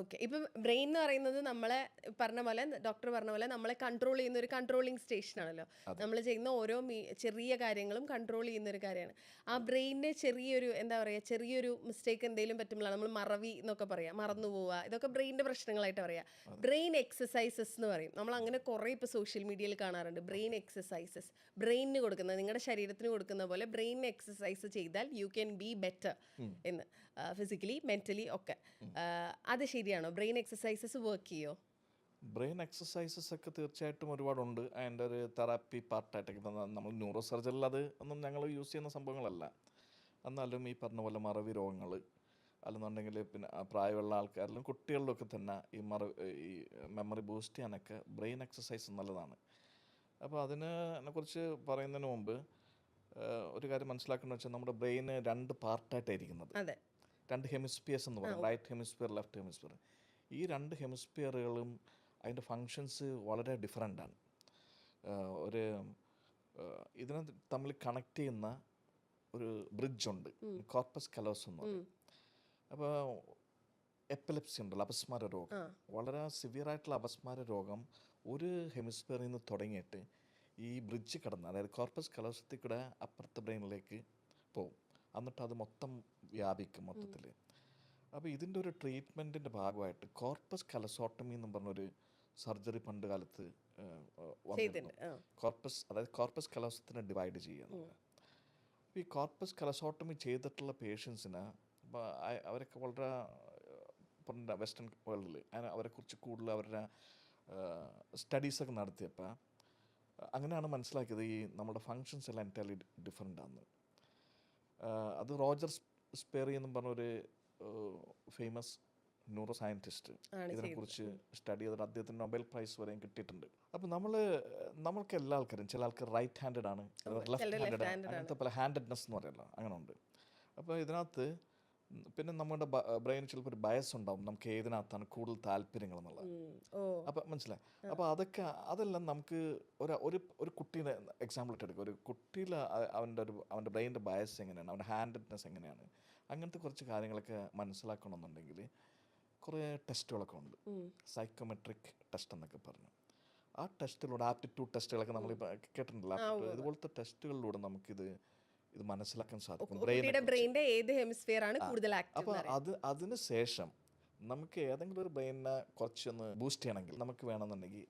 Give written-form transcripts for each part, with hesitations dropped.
Okay. ഇപ്പം brain എന്ന് പറയുന്നത് നമ്മളെ പറഞ്ഞ പോലെ ഡോക്ടർ പറഞ്ഞ പോലെ നമ്മളെ കൺട്രോൾ ചെയ്യുന്ന ഒരു കൺട്രോളിങ് സ്റ്റേഷനാണല്ലോ. അതെ. നമ്മൾ ചെയ്യുന്ന ഓരോ ചെറിയ കാര്യങ്ങളും കൺട്രോൾ ചെയ്യുന്ന ഒരു കാര്യമാണ്. ആ ബ്രെയിനിന് ചെറിയൊരു എന്താ പറയുക, ചെറിയൊരു മിസ്റ്റേക്ക് എന്തെങ്കിലും പറ്റുമ്പോഴാണ് നമ്മൾ മറവി എന്നൊക്കെ പറയാം, മറന്നു പോവുക. ഇതൊക്കെ ബ്രെയിനിൻ്റെ പ്രശ്നങ്ങളായിട്ട് പറയാം. അതെ. ബ്രെയിൻ എക്സസൈസസ് എന്ന് പറയും. നമ്മൾ അങ്ങനെ കുറേ ഇപ്പോൾ സോഷ്യൽ മീഡിയയിൽ കാണാറുണ്ട്. ബ്രെയിൻ എക്സസൈസസ് ബ്രെയിനിന് കൊടുക്കുന്നത്, നിങ്ങളുടെ ശരീരത്തിന് കൊടുക്കുന്ന പോലെ ബ്രെയിനിന് എക്സസൈസ് ചെയ്താൽ യു ക്യാൻ ബി ബെറ്റർ എന്ന്, ഫിസിക്കലി മെൻ്റലി ഒക്കെ. അത് ശരിയാണോ? ബ്രെയിൻ എക്സസൈസസ് വർക്ക് ചെയ്യോ? ബ്രെയിൻ എക്സസൈസസ് ഒക്കെ തീർച്ചയായിട്ടും ഒരുപാടുണ്ട്. അതിൻ്റെ ഒരു തെറാപ്പി പാർട്ടായിട്ടൊക്കെ നമ്മൾ ന്യൂറോ സർജറിൽ അത് ഒന്നും ഞങ്ങൾ യൂസ് ചെയ്യുന്ന സംഭവങ്ങളല്ല. എന്നാലും ഈ പറഞ്ഞ പോലെ മറവി രോഗങ്ങൾ അല്ലെന്നുണ്ടെങ്കിൽ പിന്നെ പ്രായമുള്ള ആൾക്കാരിലും കുട്ടികളിലൊക്കെ തന്നെ ഈ മെമ്മറി ബൂസ്റ്റ് ചെയ്യാനൊക്കെ ബ്രെയിൻ എക്സസൈസ് നല്ലതാണ്. അപ്പോൾ അതിനെക്കുറിച്ച് പറയുന്നതിന് മുമ്പ് ഒരു കാര്യം മനസ്സിലാക്കേണ്ടത് വെച്ചാൽ നമ്മുടെ ബ്രെയിന് രണ്ട് പാർട്ടായിട്ടായിരിക്കുന്നത്. അതെ. രണ്ട് ഹെമിസ്ഫിയേഴ്സ് എന്ന് പറയും, റൈറ്റ് ഹെമിസ്ഫിയർ, ലെഫ്റ്റ് ഹെമിസ്ഫിയർ. ഈ രണ്ട് ഹെമിസ്ഫിയറുകളും അതിൻ്റെ ഫങ്ഷൻസ് വളരെ ഡിഫറെൻ്റാണ്. ഒരു ഇതിനെ തമ്മിൽ കണക്ട് ചെയ്യുന്ന ഒരു ബ്രിഡ്ജുണ്ട്, കോർപ്പസ് കലോസം എന്ന് പറയും. അപ്പോൾ എപ്പിലെപ്സി ഉണ്ടല്ലോ, അപസ്മാര രോഗം, വളരെ സിവിയറായിട്ടുള്ള അപസ്മാര രോഗം ഒരു ഹെമിസ്ഫിയറിൽ നിന്ന് തുടങ്ങിയിട്ട് ഈ ബ്രിഡ്ജ് കടന്ന്, അതായത് കോർപ്പസ് കലോസത്തിൽ കൂടെ അപ്പുറത്തെ ബ്രെയിനിലേക്ക് പോകും. എന്നിട്ട് അത് മൊത്തം വ്യാപിക്കും മൊത്തത്തിൽ. അപ്പോൾ ഇതിൻ്റെ ഒരു ട്രീറ്റ്മെൻറ്റിൻ്റെ ഭാഗമായിട്ട് കോർപ്പസ് കലസോട്ടമി എന്ന് പറഞ്ഞൊരു സർജറി പണ്ട് കാലത്ത് വന്നിരുന്നു. അതായത് കോർപ്പസ് കലോസത്തിനെ ഡിവൈഡ് ചെയ്യുന്നത്. അപ്പോൾ ഈ കോർപ്പസ് കലസോട്ടമി ചെയ്തിട്ടുള്ള പേഷ്യൻസിന് അവരൊക്കെ വളരെ വെസ്റ്റേൺ വേൾഡിൽ അവരെക്കുറിച്ച് കൂടുതൽ അവരുടെ സ്റ്റഡീസൊക്കെ നടത്തിയപ്പോൾ അങ്ങനെയാണ് മനസ്സിലാക്കിയത് ഈ നമ്മുടെ ഫങ്ഷൻസ് എല്ലാം എൻറ്റയർലി ഡിഫറെൻ്റ് ആണ്. അത് റോജർ സ്പെറി എന്നും പറഞ്ഞൊരു ഫേമസ് ന്യൂറോ സയൻറ്റിസ്റ്റ് ഇതിനെക്കുറിച്ച് സ്റ്റഡി ചെയ്തിട്ട് അദ്ദേഹത്തിന് നൊബേൽ പ്രൈസ് വരെയും കിട്ടിയിട്ടുണ്ട്. അപ്പോൾ നമ്മൾക്ക് എല്ലാ ആൾക്കാരും, ചില ആൾക്കാർ റൈറ്റ് ഹാൻഡഡ് ആണ്, ലെഫ്റ്റ് ഹാൻഡഡ് ആണ്, അങ്ങനത്തെ പല ഹാൻഡഡ്നെസ് എന്ന് പറയുമല്ലോ, അങ്ങനെ ഉണ്ട്. അപ്പോൾ ഇതിനകത്ത് പിന്നെ നമ്മുടെ ബ്രെയിനിൽ ചിലപ്പോൾ ഒരു ബയസ് ഉണ്ടാവും, നമുക്ക് ഏതിനകത്താണ് കൂടുതൽ താല്പര്യങ്ങൾ എന്നുള്ളത്. അപ്പം മനസ്സിലായി. അപ്പോൾ അതെല്ലാം നമുക്ക് ഒരു കുട്ടീനെ എക്സാമ്പിൾ ഇട്ട് എടുക്കുക. ഒരു കുട്ടിയിൽ അവൻ്റെ ബ്രെയിനിൻ്റെ ബയസ് എങ്ങനെയാണ്, അവൻ്റെ ഹാൻഡഡ്നെസ് എങ്ങനെയാണ്, അങ്ങനത്തെ കുറച്ച് കാര്യങ്ങളൊക്കെ മനസ്സിലാക്കണമെന്നുണ്ടെങ്കിൽ കുറേ ടെസ്റ്റുകളൊക്കെ ഉണ്ട്. സൈക്കോമെട്രിക് ടെസ്റ്റ് എന്നൊക്കെ പറഞ്ഞു. ആ ടെസ്റ്റിലൂടെ, ആപ്റ്റിറ്റ്യൂഡ് ടെസ്റ്റുകളൊക്കെ നമ്മളിപ്പോൾ കേട്ടിട്ടുണ്ടല്ലോ, ഇതുപോലത്തെ ടെസ്റ്റുകളിലൂടെ നമുക്കിത് മനസ്സിലാക്കാൻ സാധിക്കും. ബ്രെയിനിന്റെ ഏത് ഹെമിസ്ഫിയർ ആണ് കൂടുതൽ ആക്റ്റീവ്. അപ്പോൾ അതിന് ശേഷം നമുക്ക് ഏതെങ്കിലും ഒരു ബ്രെയിനിനെ കുറച്ചൊന്ന് ബൂസ്റ്റ് ചെയ്യണമെങ്കിൽ നമുക്ക് വേണമെന്നുണ്ടെങ്കിൽ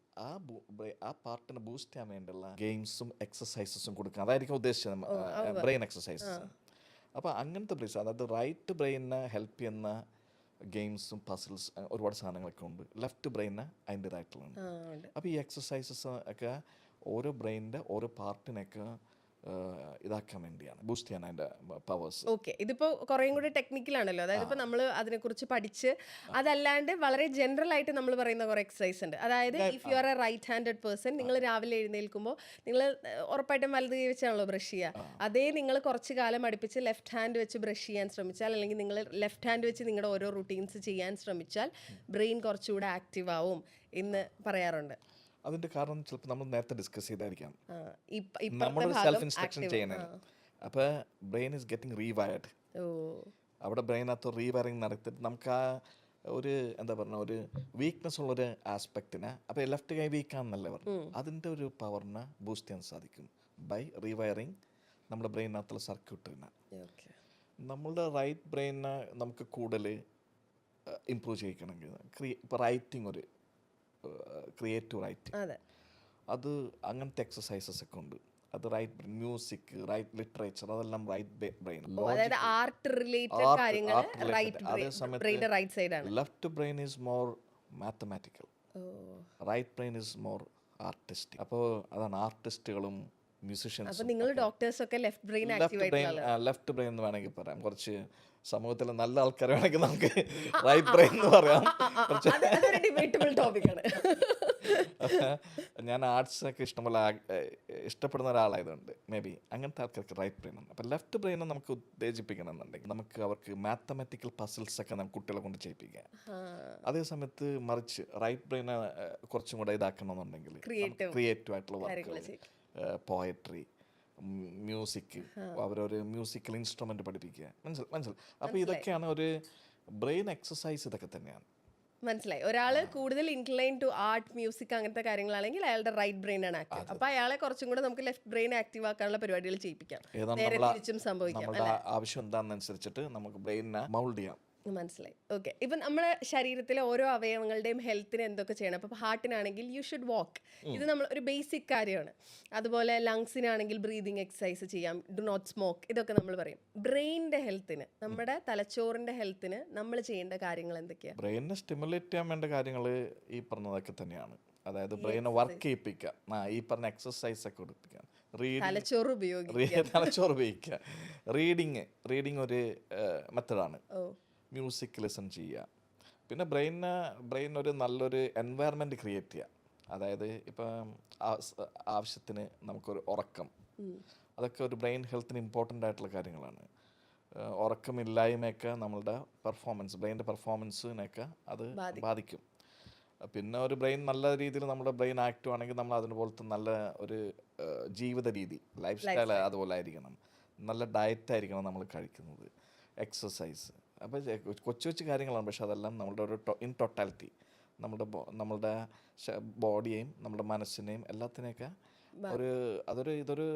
ആ പാർട്ടിനെ ബൂസ്റ്റ് ചെയ്യാൻ വേണ്ടിയുള്ള ഗെയിംസും എക്സസൈസസും കൊടുക്കുക. അതായിരിക്കും ഉദ്ദേശിച്ചത്, ബ്രെയിൻ എക്സസൈസസ്. അപ്പോൾ അങ്ങനത്തെ ബ്രെയിൻസ്, അതായത് റൈറ്റ് ബ്രെയിനിനെ ഹെൽപ്പ് ചെയ്യുന്ന ഗെയിംസും പസിൽസ് ഒരുപാട് സാധനങ്ങളൊക്കെ ഉണ്ട്. ലെഫ്റ്റ് ബ്രെയിനിന് അതിൻ്റേതായിട്ടുള്ളതാണ്. അപ്പോൾ ഈ എക്സസൈസസ് ഒക്കെ ഓരോ ബ്രെയിനിൻ്റെ ഓരോ പാർട്ടിനെയൊക്കെ ഇതാക്കാൻ വേണ്ടിയാണ്, ബൂസ്റ്റ് ചെയ്യാൻ അതിൻ്റെ പവേഴ്സ്. ഓക്കെ. ഇതിപ്പോൾ കുറേയും കൂടി ടെക്നിക്കലാണല്ലോ. അതായത് ഇപ്പോൾ നമ്മൾ അതിനെക്കുറിച്ച് പഠിച്ച്, അതല്ലാണ്ട് വളരെ ജനറൽ ആയിട്ട് നമ്മൾ പറയുന്ന കുറേ എക്സസൈസ് ഉണ്ട്. അതായത് if you are a right handed person, നിങ്ങൾ രാവിലെ എഴുന്നേൽക്കുമ്പോൾ നിങ്ങൾ ഉറപ്പായിട്ടും വലത് കൈ വെച്ചാണല്ലോ ബ്രഷ് ചെയ്യുക. അതേ നിങ്ങൾ കുറച്ച് കാലം അടുപ്പിച്ച് ലെഫ്റ്റ് ഹാൻഡ് വെച്ച് ബ്രഷ് ചെയ്യാൻ ശ്രമിച്ചാൽ, അല്ലെങ്കിൽ നിങ്ങൾ ലെഫ്റ്റ് ഹാൻഡ് വെച്ച് നിങ്ങളുടെ ഓരോ റുട്ടീൻസ് ചെയ്യാൻ ശ്രമിച്ചാൽ ബ്രെയിൻ കുറച്ചുകൂടെ ആക്റ്റീവ് ആവും എന്ന് പറയാറുണ്ട്. അതിൻ്റെ കാരണം ചിലപ്പോൾ നമ്മൾ നേരത്തെ ഡിസ്കസ് ചെയ്തായിരിക്കാം, നമ്മളൊരു സെൽഫ് ഇൻസ്ട്രക്ഷൻ ചെയ്യണത്. അപ്പോൾ ബ്രെയിൻ ഈസ് ഗെറ്റിംഗ് റീവയർഡ്. അവിടെ ബ്രെയിനകത്ത് റീവയറിങ് നടത്തിയിട്ട് നമുക്ക് ആ ഒരു എന്താ പറയുക, ഒരു വീക്ക്നെസ് ഉള്ളൊരു ആസ്പെക്റ്റിനെ, അപ്പോൾ ലെഫ്റ്റ് കൈ വീക്കാണെന്നല്ലേ പറഞ്ഞു, അതിൻ്റെ ഒരു പവറിനെ ബൂസ്റ്റ് ചെയ്യാൻ സാധിക്കും ബൈ റീവയറിങ് നമ്മുടെ ബ്രെയിനകത്തുള്ള സർക്യൂട്ടറിനെ. നമ്മളുടെ റൈറ്റ് ബ്രെയിനിനെ നമുക്ക് കൂടുതൽ ഇമ്പ്രൂവ് ചെയ്യിക്കണമെങ്കിൽ ഇപ്പോൾ റൈറ്റിംഗ്, ഒരു ക്രിയേറ്റീവ് റൈറ്റിംഗ്, അത് അങ്ങനത്തെ എക്സസൈസസ് ഒക്കെ ഉണ്ട്. അത് റൈറ്റ് മ്യൂസിക്, റൈറ്റ് ലിറ്ററേച്ചർ, അതെല്ലാം right brain. Left brain is more mathematical, right brain is more artistic. അപ്പോൾ അതാണ് ആർട്ടിസ്റ്റുകളും മ്യൂസിഷ്യൻസും. ലെഫ്റ്റ് ബ്രെയിൻ എന്ന് വേണമെങ്കിൽ പറയാം. കുറച്ച് സമൂഹത്തിലെ നല്ല ആൾക്കാർ വേണമെങ്കിൽ നമുക്ക് റൈറ്റ് ബ്രെയിൻ എന്ന് പറയാം. ഞാൻ ആർട്സൊക്കെ ഇഷ്ടപ്പെടുന്ന ഒരാളായതുകൊണ്ട് മേ ബി അങ്ങനത്തെ ആൾക്കാർക്ക് റൈറ്റ് ബ്രെയിൻ ആണ്. അപ്പം ലെഫ്റ്റ് ബ്രെയിനെ നമുക്ക് ഉത്തേജിപ്പിക്കണമെന്നുണ്ടെങ്കിൽ നമുക്ക് അവർക്ക് മാത്തമാറ്റിക്കൽ പസിൽസ് ഒക്കെ നമുക്ക് കുട്ടികളെ കൊണ്ട് ചെയ്യിപ്പിക്കാം. അതേ സമയത്ത് മറിച്ച് റൈറ്റ് ബ്രെയിനെ കുറച്ചും കൂടെ ഇതാക്കണമെന്നുണ്ടെങ്കിൽ ക്രിയേറ്റീവ് ആയിട്ടുള്ള വർക്കുകൾ, പോയട്രി, മ്യൂസിക്, അവരൊരു മ്യൂസിക്കൽ ഇൻസ്ട്രുമെൻ്റ് പഠിപ്പിക്കുക, മനസ്സിലായി. അപ്പോൾ ഇതൊക്കെയാണ് ഒരു ബ്രെയിൻ എക്സസൈസ്, ഇതൊക്കെ തന്നെയാണ്. മനസ്സിലായി. ഒരാള് കൂടുതൽ ഇൻക്ലൈൻ ടു ആർട്ട്, മ്യൂസിക് അങ്ങനത്തെ കാര്യങ്ങളാണെങ്കിൽ അയാളുടെ റൈറ്റ് ബ്രെയിൻ ആണ് ആക്റ്റീവ്. അപ്പൊ അയാളെ കുറച്ചും കൂടെ നമുക്ക് ലെഫ്റ്റ് ബ്രെയിൻ ആക്റ്റീവ് ആക്കാനുള്ള പരിപാടികൾ ചെയ്യിപ്പിക്കാം. നേരെ തിരിച്ചും സംഭവിക്കാം. നമ്മുടെ ആവശ്യം എന്താണെന്നനുസരിച്ചിട്ട് നമുക്ക് ബ്രെയിനിനെ മൗൾഡ് ചെയ്യാം. മനസ്സിലായി. ഓക്കെ. ഇപ്പം നമ്മുടെ ശരീരത്തിലെ ഓരോ അവയവങ്ങളുടെയും ഹെൽത്തിന് എന്തൊക്കെ ചെയ്യണം? അപ്പം ഹാർട്ടിനാണെങ്കിൽ യു ഷുഡ് വാക്ക്, ഇത് നമ്മൾ ഒരു ബേസിക് കാര്യമാണ്. അതുപോലെ ലങ്സിനാണെങ്കിൽ ബ്രീതിങ് എക്സസൈസ് ചെയ്യാം, ഡു നോട്ട് സ്മോക്ക്, ഇതൊക്കെ നമ്മൾ പറയും. ബ്രെയിനിന്റെ ഹെൽത്തിന്, നമ്മുടെ തലച്ചോറിന്റെ ഹെൽത്തിന് നമ്മൾ ചെയ്യേണ്ട കാര്യങ്ങൾ എന്തൊക്കെയാണ്? ബ്രെയിനിനെ സ്റ്റിമുലേറ്റ് ചെയ്യാൻ വേണ്ട കാര്യങ്ങൾ ഈ പറഞ്ഞതൊക്കെ തന്നെയാണ്. അതായത് ബ്രെയിനെ വർക്ക് ചെയ്യിപ്പിക്കുക, ഈ പറഞ്ഞ എക്സസൈസ് ഒക്കെ കൊടുപ്പിക്കുക, തലച്ചോറ് ഉപയോഗിക്കുക. റീഡിങ് ഒരു മെത്തഡാണ്. മ്യൂസിക് ലിസൺ ചെയ്യുക. പിന്നെ ബ്രെയിൻ ഒരു നല്ലൊരു എൻവയറമെൻറ്റ് ക്രിയേറ്റ് ചെയ്യുക. അതായത് ഇപ്പം ആവശ്യത്തിന് നമുക്കൊരു ഉറക്കം, അതൊക്കെ ഒരു ബ്രെയിൻ ഹെൽത്തിന് ഇമ്പോർട്ടൻ്റ് ആയിട്ടുള്ള കാര്യങ്ങളാണ്. ഉറക്കമില്ലായ്മയൊക്കെ നമ്മളുടെ ബ്രെയിനിൻ്റെ പെർഫോമൻസിനെയൊക്കെ അത് ബാധിക്കും. പിന്നെ ഒരു ബ്രെയിൻ നല്ല രീതിയിൽ നമ്മുടെ ബ്രെയിൻ ആക്റ്റീവ് ആണെങ്കിൽ നമ്മൾ അതിനുപോലത്തെ നല്ല ഒരു ജീവിത രീതി, ലൈഫ് സ്റ്റൈൽ അതുപോലെ ആയിരിക്കണം. നല്ല ഡയറ്റായിരിക്കണം നമ്മൾ കഴിക്കുന്നത്, എക്സസൈസ്. അപ്പോൾ കൊച്ചു കൊച്ചു കാര്യങ്ങളാണ്, പക്ഷെ അതെല്ലാം നമ്മളുടെ ഒരു ഇൻ ടോട്ടാലിറ്റി നമ്മളുടെ ബോഡിയെയും നമ്മുടെ മനസ്സിനെയും എല്ലാത്തിനെയൊക്കെ ഇതൊരു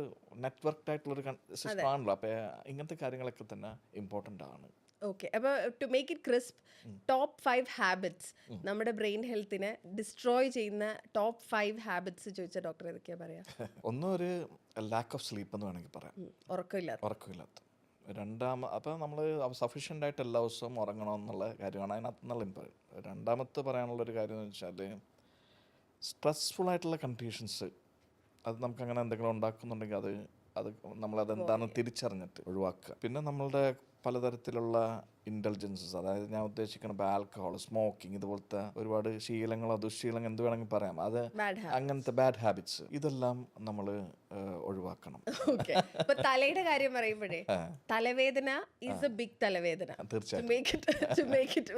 നെറ്റ്വർക്ക്ഡ് ആയിട്ടുള്ളൊരു സിസ്റ്റം ആണല്ലോ. അപ്പോൾ ഇങ്ങനത്തെ കാര്യങ്ങളൊക്കെ തന്നെ ഇമ്പോർട്ടൻ്റ് ആണ്. ഓക്കെ. അപ്പോൾ to make it crisp, top 5 habits നമ്മുടെ ബ്രെയിൻ ഹെൽത്തിനെ ഡിസ്ട്രോയ് ചെയ്യുന്ന ടോപ്പ് 5 ഹാബിറ്റ്സ് ചോദിച്ചാൽ ഡോക്ടർ ഏതൊക്കെയാ പറയാ? ഒന്ന്, ഒരു ലാക്ക് ഓഫ് സ്ലീപ്പ് എന്ന് വേണമെങ്കിൽ പറയാം. ഉറക്കമില്ലാത്ത. അപ്പോൾ നമ്മൾ സഫീഷ്യൻ്റ് ആയിട്ട് എല്ലാ ദിവസവും ഉറങ്ങണമെന്നുള്ള കാര്യമാണ് അതിനകത്ത് നല്ല ഇമ്പോർട്ടൻറ്റ്. രണ്ടാമത്തെ പറയാനുള്ളൊരു കാര്യം എന്ന് വെച്ചാൽ സ്ട്രെസ്ഫുൾ ആയിട്ടുള്ള കണ്ടീഷൻസ്, അത് നമുക്ക് അങ്ങനെ എന്തെങ്കിലും ഉണ്ടാക്കുന്നുണ്ടെങ്കിൽ അത് നമ്മളതെന്താണെന്ന് തിരിച്ചറിഞ്ഞിട്ട് ഒഴിവാക്കുക. പിന്നെ നമ്മളുടെ പലതരത്തിലുള്ള ഇൻ്റലിജൻസസ്, അതായത് ഞാൻ ഉദ്ദേശിക്കുന്നത് ആൽക്കഹോൾ, സ്മോക്കിംഗ്, ഇതുപോലത്തെ ഒരുപാട് ശീലങ്ങളോ ദുശ്ശീലങ്ങൾ എന്ത് വേണമെങ്കിൽ പറയാം, അത് അങ്ങനത്തെ ബാഡ് ഹാബിറ്റ്സ്, ഇതെല്ലാം നമ്മൾ ഒഴിവാക്കണം. തലയുടെ കാര്യം പറയുമ്പോഴേ, തലവേദന ഈസ് എ ബിഗ് തലവേദന.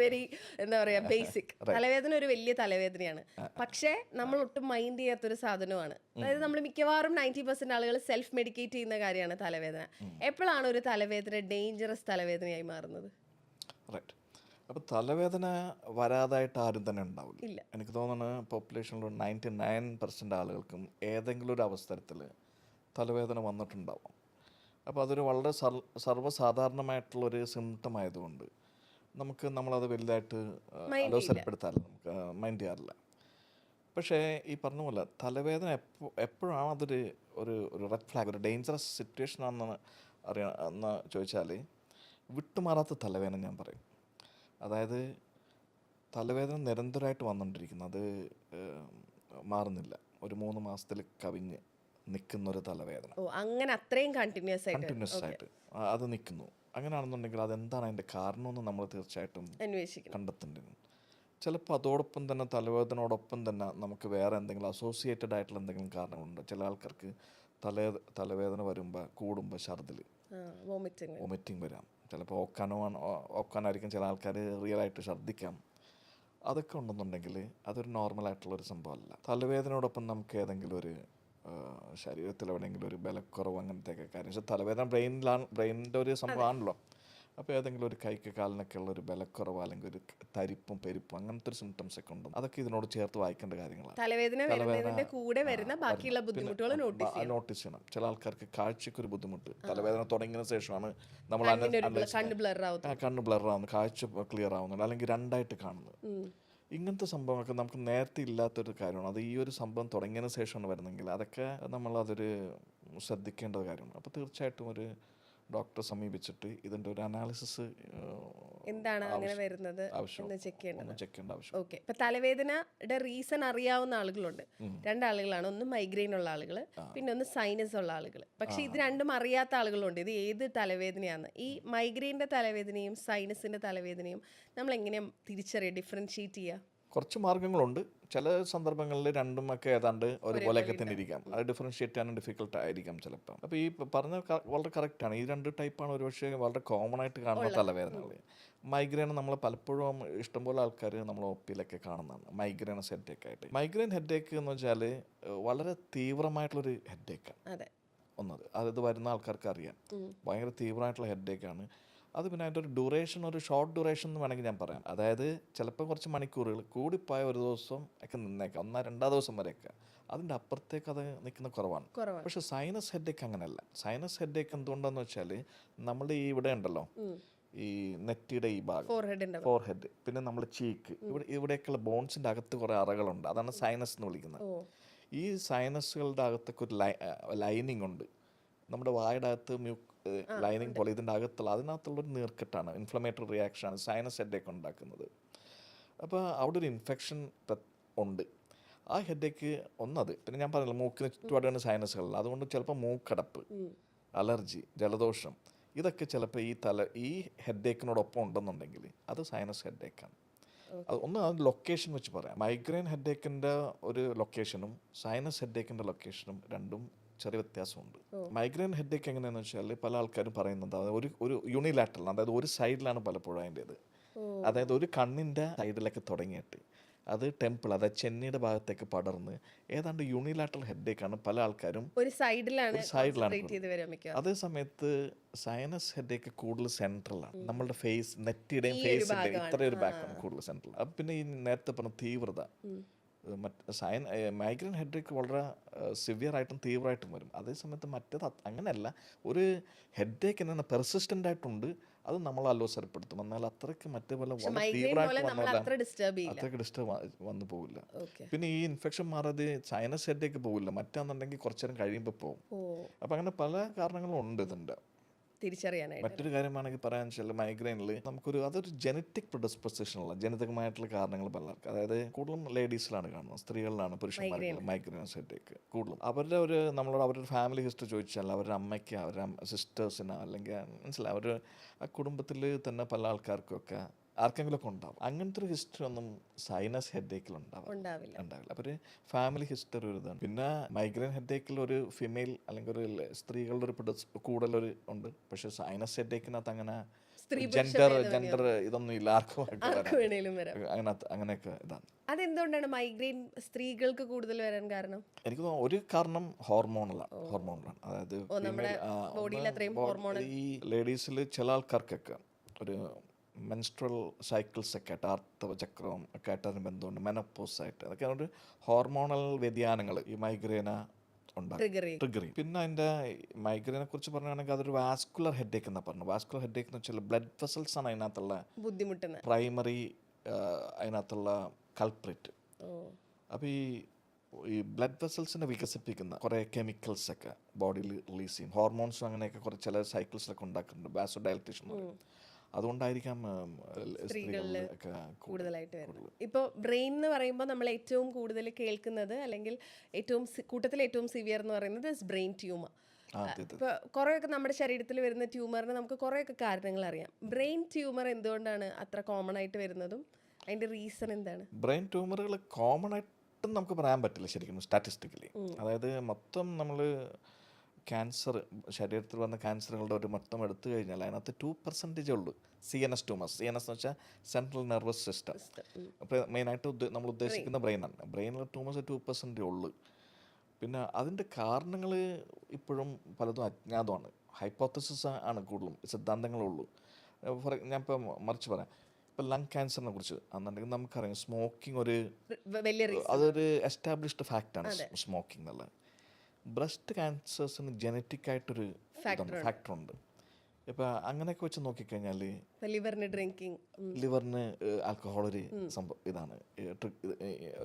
വെരി എന്താ പറയാ, ബേസിക് തലവേദന ഒരു വലിയ തലവേദനയാണ്. പക്ഷേ നമ്മൾ ഒട്ടും മൈൻഡ് ചെയ്യാത്തൊരു സാധനമാണ്. അതായത് നമ്മൾ മിക്കവാറും 90% ആളുകൾ സെൽഫ് മെഡിക്കേറ്റ് ചെയ്യുന്ന കാര്യമാണ് തലവേദന. എപ്പോഴാണ് ഒരു തലവേദന ഡേഞ്ചറസ് തലവേദനയായി മാറുന്നത്? റൈറ്റ്. അപ്പോൾ തലവേദന വരാതായിട്ട് ആരും തന്നെ ഉണ്ടാവില്ല. എനിക്ക് തോന്നുന്നു പോപ്പുലേഷനിലുള്ള 99% ആളുകൾക്കും ഏതെങ്കിലും ഒരു അവസരത്തിൽ തലവേദന വന്നിട്ടുണ്ടാവും. അപ്പോൾ അതൊരു വളരെ സർവ്വസാധാരണമായിട്ടുള്ളൊരു സിംറ്റം ആയതുകൊണ്ട് നമ്മളത് വലുതായിട്ട് അലോസരപ്പെടുത്താറില്ല, നമുക്ക് മൈൻഡ് ചെയ്യാറില്ല. പക്ഷേ ഈ പറഞ്ഞ പോലെ തലവേദന എപ്പോഴാണ് അതൊരു ഒരു റെഡ് ഫ്ലാഗ്, ഒരു ഡേഞ്ചറസ് സിറ്റുവേഷൻ ആണെന്ന് എന്ന് ചോദിച്ചാൽ, വിട്ടുമാറാത്ത തലവേദന ഞാൻ പറയും. അതായത് തലവേദന നിരന്തരമായിട്ട് വന്നുകൊണ്ടിരിക്കുന്നത്, മാറുന്നില്ല, ഒരു 3 മാസത്തിൽ കവിഞ്ഞ് നിൽക്കുന്നൊരു തലവേദന, അങ്ങനെ അത്രയും കണ്ടിന്യൂസ് ആയിട്ട് അത് നിൽക്കുന്നു. അങ്ങനെയാണെന്നുണ്ടെങ്കിൽ അതെന്താണ് അതിൻ്റെ കാരണമെന്ന് നമ്മൾ തീർച്ചയായിട്ടും കണ്ടെത്തേണ്ടത്. ചിലപ്പോൾ അതോടൊപ്പം തന്നെ തലവേദനയോടൊപ്പം തന്നെ നമുക്ക് വേറെ എന്തെങ്കിലും അസോസിയേറ്റഡ് ആയിട്ടുള്ള എന്തെങ്കിലും കാരണങ്ങളുണ്ട്. ചില ആൾക്കാർക്ക് തലവേദന കൂടുമ്പോൾ ഛർദിൽ, വോമിറ്റിംഗ് വരാം. ചിലപ്പോൾ ഓക്കാനായിരിക്കും, ചില ആൾക്കാർ റിയലായിട്ട് ഛർദ്ദിക്കാം. അതൊക്കെ ഉണ്ടെന്നുണ്ടെങ്കിൽ അതൊരു നോർമലായിട്ടുള്ളൊരു സംഭവമല്ല. തലവേദനയോടൊപ്പം നമുക്ക് ഏതെങ്കിലും ഒരു ശരീരത്തിൽ എവിടെയെങ്കിലും ഒരു ബലക്കുറവ് അങ്ങനത്തെയൊക്കെ കാര്യം, പക്ഷേ തലവേദന ബ്രെയിനിൻ്റെ ഒരു സംഭവമാണല്ലോ. അപ്പോൾ ഏതെങ്കിലും ഒരു കൈക്ക് കാലിനൊക്കെ ഉള്ള ഒരു ബലക്കുറവ്, അല്ലെങ്കിൽ ഒരു തരിപ്പും പെരുപ്പും അങ്ങനത്തെ ഒരു സിംറ്റംസ് ഒക്കെ ഉണ്ട്. അതൊക്കെ ഇതിനോട് ചേർത്ത് വായിക്കേണ്ട കാര്യങ്ങളാണ്. തലവേദന കൂടെ വരുന്ന ബാക്കിയുള്ള ബുദ്ധിമുട്ടുകൾ നോട്ടീസ് ചെയ്യണം. ചില ആൾക്കാർക്ക് കാഴ്ചക്കൊരു ബുദ്ധിമുട്ട് തലവേദന തുടങ്ങിയ ശേഷമാണ് നമ്മൾ കണ്ണ് ബ്ലർ ആവുന്നത്, കാഴ്ച ക്ലിയർ ആവുന്നുണ്ട്, അല്ലെങ്കിൽ രണ്ടായിട്ട് കാണുന്നത്. ഇങ്ങനത്തെ സംഭവമൊക്കെ നമുക്ക് നേരത്തെ ഇല്ലാത്തൊരു കാര്യമാണ്. അത് ഈ ഒരു സംഭവം തുടങ്ങിയതിന് ശേഷമാണ് വരുന്നതെങ്കിൽ അതൊക്കെ നമ്മളതൊരു ശ്രദ്ധിക്കേണ്ട കാര്യമാണ്. അപ്പോൾ തീർച്ചയായിട്ടും ഒരു ഡോക്ടറെ സമീപിച്ചിട്ട് ഇതിൻ്റെ ഒരു അനാലിസിസ് എന്താണ് അങ്ങനെ വരുന്നത് എന്ന് ചെക്ക് ചെയ്യേണ്ട ആവശ്യം. ഓക്കെ. ഇപ്പൊ തലവേദനയുടെ റീസൺ അറിയാവുന്ന ആളുകളുണ്ട്. 2 ആളുകളാണ്. ഒന്ന് മൈഗ്രെയിൻ ഉള്ള ആളുകൾ, പിന്നെ ഒന്ന് സൈനസ് ഉള്ള ആളുകൾ. പക്ഷെ ഇത് രണ്ടും അറിയാത്ത ആളുകളുണ്ട്, ഇത് ഏത് തലവേദനയാണ്. ഈ മൈഗ്രെയിൻ്റെ തലവേദനയും സൈനസിന്റെ തലവേദനയും നമ്മൾ എങ്ങനെയാണ് ഡിഫറൻഷിയേറ്റ് ചെയ്യുക? കുറച്ച് മാർഗ്ഗങ്ങളുണ്ട്. ചില സന്ദർഭങ്ങളിൽ രണ്ടുമൊക്കെ ഏതാണ്ട് ഒരുപോലെയൊക്കെ തന്നെ ഇരിക്കാം. അത് ഡിഫറൻഷിയേറ്റ് ചെയ്യാൻ ഡിഫിക്കൽട്ട് ആയിരിക്കാം ചിലപ്പോൾ. അപ്പോൾ ഈ പറഞ്ഞ വളരെ കറക്റ്റാണ്. ഈ 2 ടൈപ്പാണ് ഒരുപക്ഷെ വളരെ കോമൺ ആയിട്ട് കാണുന്ന തലവേദനകൾ. മൈഗ്രെയിൻ നമ്മൾ പലപ്പോഴും ഇഷ്ടംപോലെ ആൾക്കാർ നമ്മൾ ഒപ്പിയിലൊക്കെ കാണുന്നതാണ്, മൈഗ്രെയിൻ ഹെഡേക്ക് ആയിട്ട്. മൈഗ്രെയിൻ ഹെഡേക്ക് എന്ന് വെച്ചാൽ വളരെ തീവ്രമായിട്ടുള്ളൊരു ഹെഡേക്കാണ്. ഒന്നത് അത് വരുന്ന ആൾക്കാർക്ക് അറിയാം. ഭയങ്കര തീവ്രമായിട്ടുള്ള ഹെഡേക്കാണ്. അത് പിന്നെ അതിൻ്റെ ഒരു ഡ്യൂറേഷൻ, ഒരു ഷോർട്ട് ഡ്യൂറേഷൻ എന്ന് വേണമെങ്കിൽ ഞാൻ പറയാം. അതായത് ചിലപ്പോൾ കുറച്ച് മണിക്കൂറുകൾ, കൂടിപ്പോയ ഒരു ദിവസം ഒക്കെ നിന്നേക്കാം, 1-2 ദിവസം വരെയൊക്കെ. അതിൻ്റെ അപ്പുറത്തേക്ക് അത് നിൽക്കുന്ന കുറവാണ്. പക്ഷേ സൈനസ് ഹെഡേക്ക് അങ്ങനെയല്ല. സൈനസ് ഹെഡേക്ക് എന്തുകൊണ്ടാന്ന് വെച്ചാൽ നമ്മുടെ ഈ ഇവിടെ ഉണ്ടല്ലോ, ഈ നെറ്റിയുടെ ഈ ഭാഗം, ഫോർഹെഡ്, പിന്നെ നമ്മുടെ ചീക്ക്, ഇവിടെയൊക്കെയുള്ള ബോൺസിൻ്റെ അകത്ത് കുറേ അറകളുണ്ട്. അതാണ് സൈനസ് എന്ന് വിളിക്കുന്നത്. ഈ സൈനസുകളുടെ അകത്തൊക്കെ ഒരു ലൈനിങ് ഉണ്ട്. നമ്മുടെ വായുടെ അകത്ത് ലൈനിങ് പോലെ ഇതിൻ്റെ അതിനകത്തുള്ളൊരു നീർക്കെട്ടാണ്, ഇൻഫ്ലമേറ്ററി റിയാക്ഷനാണ് സൈനസ് ഹെഡേക്ക് ഉണ്ടാക്കുന്നത്. അപ്പോൾ അവിടെ ഒരു ഇൻഫെക്ഷൻ ഉണ്ട്. ആ ഹെഡേക്ക് ഒന്നത്. പിന്നെ ഞാൻ പറഞ്ഞില്ല, മൂക്കിന് ചുറ്റുപാടാണ് സൈനസുകളിൽ. അതുകൊണ്ട് ചിലപ്പോൾ മൂക്കടപ്പ്, അലർജി, ജലദോഷം, ഇതൊക്കെ ചിലപ്പോൾ ഈ ഹെഡേക്കിനോടൊപ്പം ഉണ്ടെന്നുണ്ടെങ്കിൽ അത് സൈനസ് ഹെഡേക്കാണ്. ഒന്ന് അത് ലൊക്കേഷൻ വെച്ച് പറയാം. മൈഗ്രെയിൻ ഹെഡേക്കിൻ്റെ ഒരു ലൊക്കേഷനും സൈനസ് ഹെഡേക്കിൻ്റെ ലൊക്കേഷനും രണ്ടും ചെറിയ വ്യത്യാസമുണ്ട്. മൈഗ്രെയിൻ ഹെഡേക്ക് എങ്ങനെയാണെന്ന് വെച്ചാൽ പല ആൾക്കാരും പറയുന്നത് ഒരു യൂണിലാറ്ററൽ, അതായത് ഒരു സൈഡിലാണ് പലപ്പോഴും അതിൻ്റേത്. അതായത് ഒരു കണ്ണിൻ്റെ സൈഡിലൊക്കെ തുടങ്ങിയിട്ട് അത് ടെമ്പിൾ, അതായത് ചെന്നിയുടെ ഭാഗത്തേക്ക് പടർന്ന് ഏതാണ്ട് യൂണിലാറ്ററൽ ഹെഡേക്കാണ് പല ആൾക്കാരും ഒരു സൈഡിലാണ്. അതേ സമയത്ത് സൈനസ് ഹെഡേക്ക് കൂടുതൽ സെൻട്രലാണ്. നമ്മളുടെ ഫേസ്, നെറ്റിയുടെയും ഫേസിൻ്റെ ഇത്രയൊരു ബാക്കാണ് കൂടുതൽ സെൻട്രൽ. അപ്പം പിന്നെ ഈ നേരത്തെ പറഞ്ഞ തീവ്രത, മൈഗ്രെയിൻ ഹെഡേക്ക് വളരെ സിവിയർ ആയിട്ടും തീവ്രമായിട്ടും വരും. അതേസമയത്ത് മറ്റേത് അങ്ങനെയല്ല. ഒരു ഹെഡേക്ക് എന്നാണ് പെർസിസ്റ്റൻ്റ് ആയിട്ടുണ്ട്, അത് നമ്മൾ അലോസരപ്പെടുത്തും. എന്നാൽ അത്രയ്ക്ക് മറ്റേ പോലെ അത്രയ്ക്ക് ഡിസ്റ്റർബ് വന്നു പോകില്ല. പിന്നെ ഈ ഇൻഫെക്ഷൻ മാറാതെ സൈനസ് ഹെഡേക്ക് പോകില്ല. മറ്റാന്നുണ്ടെങ്കിൽ കുറച്ചു നേരം കഴിയുമ്പോൾ പോകും. അപ്പം അങ്ങനെ പല കാരണങ്ങളും ഉണ്ട് ഇതിൻ്റെ. തിരിച്ചറിയാനായിട്ട് മറ്റൊരു കാര്യമാണെങ്കിൽ പറയാൻ വെച്ചാൽ അതൊരു ജനറ്റിക് പ്രിഡിസ്പൊസിഷനുള്ള ജനിതകമായിട്ടുള്ള കാരണങ്ങൾ പലർക്കും, അതായത് കൂടുതലും ലേഡീസിലാണ് കാണുന്നത്, സ്ത്രീകളിലാണ് പുരുഷന്മാർക്ക് മൈഗ്രെയിൻ ഹെഡേക്ക് കൂടുതലും. അവരുടെ ഫാമിലി ഹിസ്റ്ററി ചോദിച്ചാൽ അവരുടെ അമ്മയ്ക്ക്, അവരുടെ സിസ്റ്റേഴ്സിന്, അല്ലെങ്കിൽ മനസ്സിലായി ആ കുടുംബത്തിൽ തന്നെ പല ആൾക്കാർക്കൊക്കെ ആർക്കെങ്കിലുമൊക്കെ ഉണ്ടാവും. അങ്ങനത്തെ ഒരു ഹിസ്റ്ററി ഒന്നും സൈനസ് ഹെഡേക്കിൽ ഉണ്ടാവില്ല. അപ്പോൾ ഒരു ഫാമിലി ഹിസ്റ്ററി ഒരു ഇതാണ്. പിന്നെ മൈഗ്രെയിൻ ഹെഡേക്കിൽ ഒരു ഫിമെയിൽ അല്ലെങ്കിൽ ഒരു സ്ത്രീകളുടെ ഒരു കൂടുതലൊരു ഉണ്ട്. പക്ഷെ സൈനസ് ഹെഡേക്കിനകത്ത് അങ്ങനെ ജെൻഡർ ഇതൊന്നും ഇല്ല, അങ്ങനെയൊക്കെ ഇതാണ്. അതെന്തുകൊണ്ടാണ് മൈഗ്രെയിൻ സ്ത്രീകൾക്ക് കൂടുതൽ വരാൻ കാരണം? എനിക്ക് തോന്നുന്നു ഒരു കാരണം ഹോർമോണലാണ്. അതായത് ഈ ലേഡീസിൽ ചില ആൾക്കാർക്കൊക്കെ ഒരു മെൻസ്ട്രൽ സൈക്കിൾസ് ഒക്കെ ആയിട്ട്, ആർത്തവചക്രവും ഒക്കെ ആയിട്ട് അതിന് ബന്ധമുണ്ട്, മെനപ്പോസായിട്ട്, അതൊക്കെ ഒരു ഹോർമോണൽ വ്യതിയാനങ്ങൾ ഈ മൈഗ്രെയിന ട്രിഗർ ചെയ്യും. പിന്നെ അതിൻ്റെ മൈഗ്രെയിനെ കുറിച്ച് പറയുകയാണെങ്കിൽ അതൊരു വാസ്കുലർ ഹെഡേക്ക് എന്നാണ് പറഞ്ഞു. വാസ്കുലർ ഹെഡേക്ക് എന്ന് വെച്ചാൽ ബ്ലഡ് വെസൽസ് ആണ് അതിനകത്തുള്ള ബുദ്ധിമുട്ടുന്നത്, പ്രൈമറി അതിനകത്തുള്ള കൾപ്രിറ്റ്. അപ്പോൾ ഈ ബ്ലഡ് വെസൽസിനെ വികസിപ്പിക്കുന്ന കുറേ കെമിക്കൽസ് ഒക്കെ ബോഡിയിൽ റിലീസ് ചെയ്യും. ഹോർമോൺസും അങ്ങനെയൊക്കെ കുറച്ച് ചില സൈക്കിൾസിലൊക്കെ ഉണ്ടാക്കുന്നുണ്ട്, വാസോ ഡയലറ്റേഷൻ. അതുകൊണ്ടായിരിക്കാം സ്ത്രീകളിലൊക്കെ കൂടുതലായിട്ട് വരുന്നത്. ഇപ്പോൾ ബ്രെയിൻ എന്ന് പറയുമ്പോൾ നമ്മൾ ഏറ്റവും കൂടുതൽ കേൾക്കുന്നത്, അല്ലെങ്കിൽ കൂട്ടത്തിൽ ഏറ്റവും സിവിയർ എന്ന് പറയുന്നത് ബ്രെയിൻ ട്യൂമർ. ഇപ്പോൾ കുറേയൊക്കെ നമ്മുടെ ശരീരത്തിൽ വരുന്ന ട്യൂമറിന് നമുക്ക് കുറേയൊക്കെ കാരണങ്ങൾ അറിയാം. ബ്രെയിൻ ട്യൂമർ എന്തുകൊണ്ടാണ് അത്ര കോമൺ ആയിട്ട് വരുന്നതും അതിൻ്റെ റീസൺ എന്താണ്? ബ്രെയിൻ ട്യൂമറുകൾ കോമൺ ആയിട്ടും നമുക്ക് പറയാൻ പറ്റില്ല ശരിക്കും സ്റ്റാറ്റിസ്റ്റിക്കലി. അതായത് മൊത്തം നമ്മൾ ക്യാൻസർ, ശരീരത്തിൽ വന്ന ക്യാൻസറുകളുടെ ഒരു മൊത്തം എടുത്തു കഴിഞ്ഞാൽ അതിനകത്ത് 2% ഉള്ളൂ CNS ട്യൂമേഴ്സ്. CNS എന്ന് വെച്ചാൽ സെൻട്രൽ നെർവസ് സിസ്റ്റം. അപ്പോൾ മെയിനായിട്ട് നമ്മൾ ഉദ്ദേശിക്കുന്ന ബ്രെയിനാണ്. ബ്രെയിനിൽ ട്യൂമേഴ്സ് 2% ഉള്ളൂ. പിന്നെ അതിൻ്റെ കാരണങ്ങൾ ഇപ്പോഴും പലതും അജ്ഞാതമാണ്. ഹൈപ്പോത്തസിസ് ആണ് കൂടുതലും, സിദ്ധാന്തങ്ങളുള്ളൂ. ഞാനിപ്പോൾ മറിച്ച് പറയാം. ഇപ്പോൾ ലങ് ക്യാൻസറിനെ കുറിച്ച് അന്നുണ്ടെങ്കിൽ നമുക്കറിയാം, സ്മോക്കിംഗ് അതൊരു എസ്റ്റാബ്ലിഷ്ഡ് ഫാക്റ്റാണ് സ്മോക്കിംഗ് എന്നുള്ളത്. ബ്രസ്റ്റ് ക്യാൻസേഴ്സിന് ജനറ്റിക്കായിട്ടൊരു ഫാക്ടറുണ്ട്. ഇപ്പം അങ്ങനെയൊക്കെ വെച്ച് നോക്കിക്കഴിഞ്ഞാൽ ലിവറിന് ആൽക്കഹോൾ ഒരു സംഭവം ഇതാണ്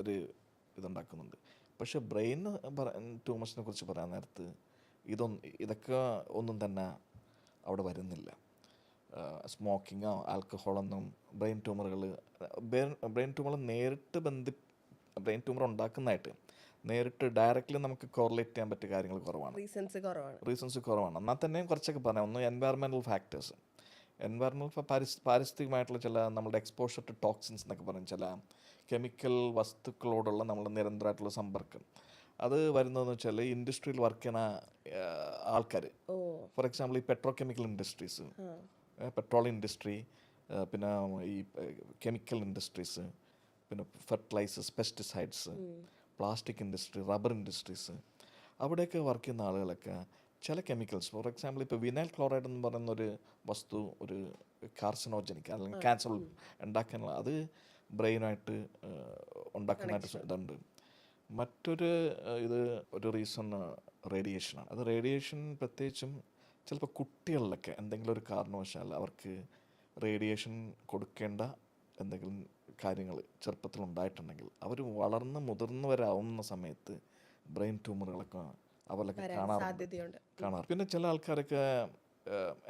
ഒരു ഇതുണ്ടാക്കുന്നുണ്ട്. പക്ഷെ ബ്രെയിൻ ട്യൂമേഴ്സിനെ കുറിച്ച് പറയാൻ നേരത്ത് ഇതൊക്കെ ഒന്നും തന്നെ അവിടെ വരുന്നില്ല. സ്മോക്കിങ്ങോ ആൽക്കഹോളൊന്നും ബ്രെയിൻ ട്യൂമർ നേരിട്ട് ബ്രെയിൻ ട്യൂമർ ഉണ്ടാക്കുന്നതായിട്ട് നേരിട്ട് ഡയറക്റ്റ്ലി നമുക്ക് കോറിലേറ്റ് ചെയ്യാൻ പറ്റിയ കാര്യങ്ങൾ കുറവാണ്, റീസൺസ് കുറവാണ്. എന്നാൽ തന്നെയും കുറച്ചൊക്കെ പറയാം. ഒന്ന് എൻവയറമെൻറ്റൽ ഫാക്ടേഴ്സ്, പാരിസ്ഥിതികമായിട്ടുള്ള ചില നമ്മുടെ എക്സ്പോഷർ ടു ടോക്സിൻസ് എന്നൊക്കെ പറയും, ചില കെമിക്കൽ വസ്തുക്കളോടുള്ള നമ്മുടെ നിരന്തരമായിട്ടുള്ള സമ്പർക്കം. അത് വരുന്നതെന്ന് വെച്ചാൽ ഇൻഡസ്ട്രിയിൽ വർക്ക് ചെയ്യുന്ന ആൾക്കാർ, ഫോർ എക്സാമ്പിൾ ഈ petro chemical industries, petrol industry, പിന്നെ ഈ കെമിക്കൽ ഇൻഡസ്ട്രീസ്, പിന്നെ fertilisers, pesticides, plastic industry, rubber industries, അവിടെയൊക്കെ വർക്ക് ചെയ്യുന്ന ആളുകളൊക്കെ ചില കെമിക്കൽസ്, ഫോർ എക്സാമ്പിൾ ഇപ്പോൾ വിനൈൽ ക്ലോറൈഡ് എന്ന് പറയുന്ന ഒരു വസ്തു ഒരു കാർസിനോജനിക് അല്ലെങ്കിൽ ക്യാൻസർ ഉണ്ടാക്കാനുള്ള അത് ബ്രെയിനായിട്ട് ഉണ്ടാക്കുന്നതായിട്ട് ഇതുണ്ട്. മറ്റൊരു ഇത് ഒരു റീസൺ റേഡിയേഷനാണ്. അത് റേഡിയേഷൻ പ്രത്യേകിച്ചും ചിലപ്പോൾ കുട്ടികളിലൊക്കെ എന്തെങ്കിലും ഒരു കാരണവശാൽ അവർക്ക് റേഡിയേഷൻ കൊടുക്കേണ്ട എന്തെങ്കിലും കാര്യങ്ങൾ ചെറുപ്പത്തിൽ ഉണ്ടായിട്ടുണ്ടെങ്കിൽ അവർ വളർന്ന് മുതിർന്നവരാവുന്ന സമയത്ത് ബ്രെയിൻ ട്യൂമറുകളൊക്കെ അവരിലൊക്കെ കാണാറ്. പിന്നെ ചില ആൾക്കാരൊക്കെ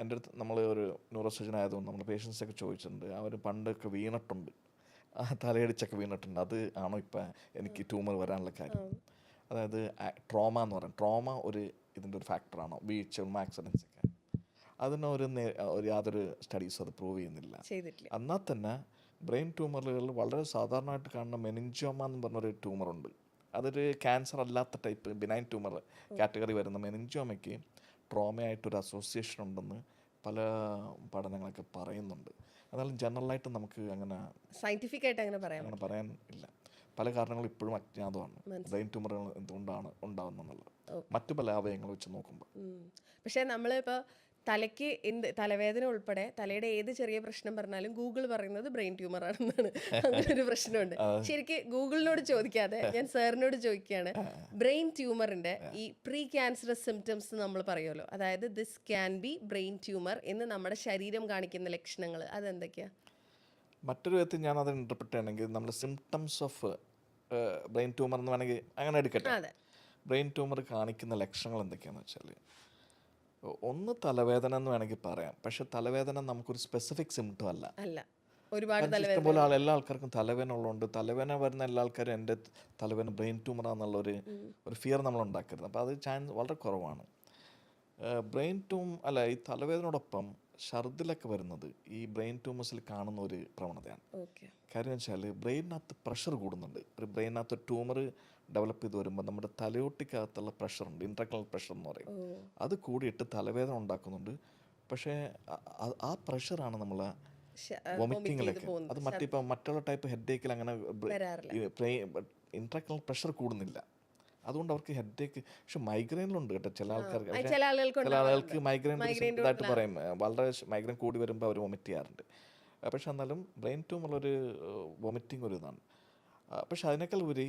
എൻ്റെ അടുത്ത് നമ്മൾ ഒരു ന്യൂറോ സർജൻ ആയതുകൊണ്ട് നമ്മൾ പേഷ്യൻസൊക്കെ ചോദിച്ചിട്ടുണ്ട്, അവർ പണ്ടൊക്കെ വീണിട്ടുണ്ട്, തലയടിച്ചൊക്കെ വീണിട്ടുണ്ട്, അത് ആണോ ഇപ്പം എനിക്ക് ട്യൂമർ വരാനുള്ള കാര്യം? അതായത് ട്രോമ എന്ന് പറയും, ട്രോമ ഒരു ഇതിൻ്റെ ഒരു ഫാക്ടറാണോ, വീഴ്ച ആക്സിഡൻസ് ഒക്കെ. അതിനൊരു യാതൊരു സ്റ്റഡീസും അത് പ്രൂവ് ചെയ്യുന്നില്ല. എന്നാൽ തന്നെ ബ്രെയിൻ ട്യൂമറുകളിൽ വളരെ സാധാരണമായിട്ട് കാണുന്ന മെനിഞ്ചോമ എന്ന് പറഞ്ഞൊരു ട്യൂമറുണ്ട്. അതൊരു ക്യാൻസർ അല്ലാത്ത ടൈപ്പ് ബിനൈൻ ട്യൂമർ കാറ്റഗറി വരുന്ന മെനിഞ്ചോമയ്ക്ക് ട്രോമയായിട്ടൊരു അസോസിയേഷൻ ഉണ്ടെന്ന് പല പഠനങ്ങളൊക്കെ പറയുന്നുണ്ട്. എന്നാലും ജനറലായിട്ട് നമുക്ക് അങ്ങനെ സയന്റിഫിക് ആയിട്ട് അങ്ങനെ പറയാൻ ഇല്ല. പല കാരണങ്ങളും ഇപ്പോഴും അജ്ഞാതമാണ് ബ്രെയിൻ ട്യൂമറുകൾ എന്തുകൊണ്ടാണ് ഉണ്ടാകുന്നത് മറ്റു പല അവയവങ്ങൾ വെച്ച് നോക്കുമ്പോൾ. പക്ഷേ നമ്മളിപ്പോൾ തലയ്ക്ക് തലവേദന ഉൾപ്പെടെ തലയുടെ ഏത് ചെറിയ പ്രശ്നം പറഞ്ഞാലും ഗൂഗിൾ പറയുന്നത് ബ്രെയിൻ ട്യൂമർ ആണെന്നാണ്. അങ്ങനെ ഒരു പ്രശ്നമുണ്ട്. ശരിക്കും ഗൂഗിളിനോട് ചോദിക്കാതെ ഞാൻ സാറിനോട് ചോദിക്കുകയാണ്, ബ്രെയിൻ ട്യൂമറിന്റെ ഈ പ്രീ ക്യാൻസറസ് സിംറ്റംസ് നമ്മൾ പറയുമല്ലോ, അതായത് this can be brain tumour എന്ന് നമ്മുടെ ശരീരം കാണിക്കുന്ന ലക്ഷണങ്ങൾ അതെന്തൊക്കെയാ? മറ്റൊരു വിധത്തിൽ ഞാൻ അത് ഇന്റർപ്രറ്റ് ചെയ്യണമെങ്കിൽ നമ്മുടെ സിംറ്റംസ് ഓഫ് ബ്രെയിൻ ട്യൂമർ എന്ന് വേണമെങ്കിൽ അങ്ങനെ എടുക്കട്ടെ. ബ്രെയിൻ ട്യൂമർ കാണിക്കുന്ന ലക്ഷണങ്ങൾ എന്തൊക്കെയാണെന്ന് വെച്ചാൽ, ഒന്ന് തലവേദന എന്ന് വേണമെങ്കിൽ പറയാം. പക്ഷെ തലവേദന നമുക്കൊരു സ്പെസിഫിക് സിംറ്റം അല്ല. ഇഷ്ടംപോലെ എല്ലാ ആൾക്കാർക്കും തലവേദന ഉള്ളതുകൊണ്ട് തലവേദന വരുന്ന എല്ലാ ആൾക്കാരും എൻ്റെ തലവേദന ബ്രെയിൻ ട്യൂമറാന്നുള്ളൊരു ഫിയർ നമ്മൾ ഉണ്ടാക്കരുത്. അപ്പോൾ അത് ചാൻസ് വളരെ കുറവാണ്. ഈ തലവേദനയോടൊപ്പം ഛർദിലൊക്കെ വരുന്നത് ഈ ബ്രെയിൻ ട്യൂമേഴ്സിൽ കാണുന്ന ഒരു പ്രവണതയാണ്. കാര്യം വെച്ചാൽ ബ്രെയിനകത്ത് പ്രഷർ കൂടുന്നുണ്ട്. ഒരു ബ്രെയിനകത്ത് ട്യൂമർ ഡെവലപ്പ് ചെയ്ത് വരുമ്പോൾ നമ്മുടെ തലയോട്ടിക്കകത്തുള്ള പ്രഷറുണ്ട്, ഇൻട്രാക്രനൽ പ്രഷർ എന്ന് പറയും, അത് കൂടിയിട്ട് തലവേദന ഉണ്ടാക്കുന്നുണ്ട്. പക്ഷേ ആ പ്രഷറാണ് നമ്മളെ വൊമിറ്റിങ്ങിലൊക്കെ. അത് മറ്റുള്ള ടൈപ്പ് ഹെഡേക്കിൽ അങ്ങനെ ഇൻട്രാക്രനൽ പ്രഷർ കൂടുന്നില്ല, അതുകൊണ്ട് അവർക്ക് ഹെഡേക്ക്. പക്ഷെ മൈഗ്രെയിനിലുണ്ട് കേട്ടോ ചില ആൾക്കാർക്ക്. ചില ആളുകൾക്ക് മൈഗ്രെയിൻ ഇതായിട്ട് പറയും, വളരെ മൈഗ്രെയിൻ കൂടി വരുമ്പോൾ അവർ വൊമിറ്റ് ചെയ്യാറുണ്ട്. പക്ഷെ എന്നാലും ബ്രെയിൻ ട്യൂമറുള്ളൊരു വൊമിറ്റിംഗ് ഒരു ഇതാണ്. പക്ഷെ അതിനേക്കാൾ ഉപരി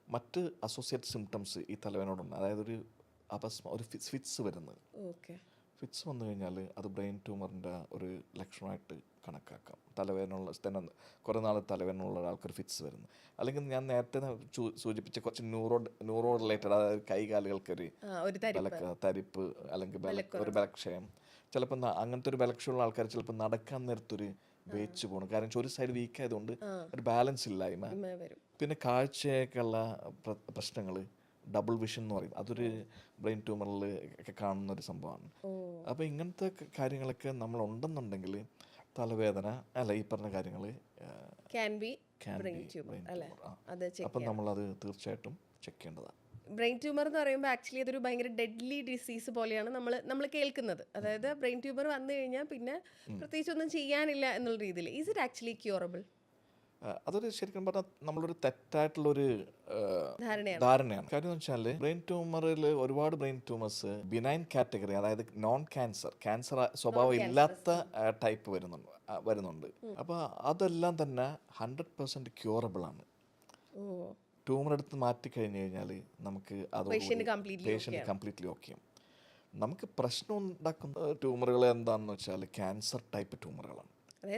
മറ്റ് അസോസിയേറ്റ് സിംറ്റംസ് ഈ തലവേദനയോടുണ്ട്. അതായത് ഒരു ഫിറ്റ്സ് വരുന്നത്. ഫിറ്റ്സ് വന്നു കഴിഞ്ഞാൽ അത് ബ്രെയിൻ ട്യൂമറിൻ്റെ ഒരു ലക്ഷണമായിട്ട് കണക്കാക്കാം. തലവേദന കുറേ നാൾ തലവേദനയുള്ള ഒരാൾക്കൊരു ഫിറ്റ്സ് വരുന്നു. അല്ലെങ്കിൽ ഞാൻ നേരത്തെ സൂചിപ്പിച്ച കുറച്ച് ന്യൂറോ റിലേറ്റഡ്, അതായത് കൈകാലുകൾക്കൊരു തരിപ്പ് അല്ലെങ്കിൽ ഒരു ബലക്ഷയം. ചിലപ്പോൾ അങ്ങനത്തെ ഒരു ബലക്ഷയമുള്ള ആൾക്കാർ ചിലപ്പോൾ നടക്കാൻ നേരത്തൊരു വേച്ച് പോകണം. കാരണം ഒരു സൈഡ് വീക്ക് ആയതുകൊണ്ട് ഒരു ബാലൻസ് ഇല്ലായ്മ. പിന്നെ കാഴ്ചയൊക്കെയുള്ള പ്രശ്നങ്ങൾ, ഡബിൾ വിഷൻ എന്ന് പറയും, അതൊരു ബ്രെയിൻ ട്യൂമറിൽ ഒക്കെ കാണുന്ന ഒരു സംഭവമാണ്. അപ്പോൾ ഇങ്ങനത്തെ കാര്യങ്ങളൊക്കെ നമ്മൾ ഉണ്ടെന്നുണ്ടെങ്കിൽ തലവേദന ഈ പറഞ്ഞ കാര്യങ്ങൾ അപ്പം നമ്മളത് തീർച്ചയായിട്ടും ചെക്ക് ചെയ്യേണ്ടതാണ്. ബ്രെയിൻ ട്യൂമർ എന്ന് പറയുമ്പോൾ ആക്ച്വലി അതൊരു ഭയങ്കര ഡെഡ്ലി ഡിസീസ് പോലെയാണ് നമ്മൾ കേൾക്കുന്നത്. അതായത് ബ്രെയിൻ ട്യൂമർ വന്നു കഴിഞ്ഞാൽ പിന്നെ പ്രത്യേകിച്ച് ഒന്നും ചെയ്യാനില്ല എന്നുള്ള രീതിയിൽ. Is it actually curable? അതൊരു ശരിക്കും പറഞ്ഞാൽ നമ്മളൊരു തെറ്റായിട്ടുള്ളൊരു ധാരണയാണ്. കാര്യം എന്ന് വെച്ചാൽ ബ്രെയിൻ ട്യൂമറിൽ ഒരുപാട് ബ്രെയിൻ ട്യൂമേഴ്സ് ബിനൈൻ കാറ്റഗറി, അതായത് നോൺ ക്യാൻസർ സ്വഭാവം ഇല്ലാത്ത ടൈപ്പ് വരുന്നുണ്ട്. അപ്പോൾ അതെല്ലാം തന്നെ 100% ക്യൂറബിൾ ആണ്. ട്യൂമർ എടുത്ത് മാറ്റി കഴിഞ്ഞു കഴിഞ്ഞാൽ നമുക്ക് അത് പേഷ്യൻ്റ് കംപ്ലീറ്റ്ലി ഓക്കെ. നമുക്ക് പ്രശ്നം ഉണ്ടാക്കുന്ന ട്യൂമറുകൾ എന്താണെന്ന് വെച്ചാൽ ക്യാൻസർ ടൈപ്പ് ട്യൂമറുകളാണ്.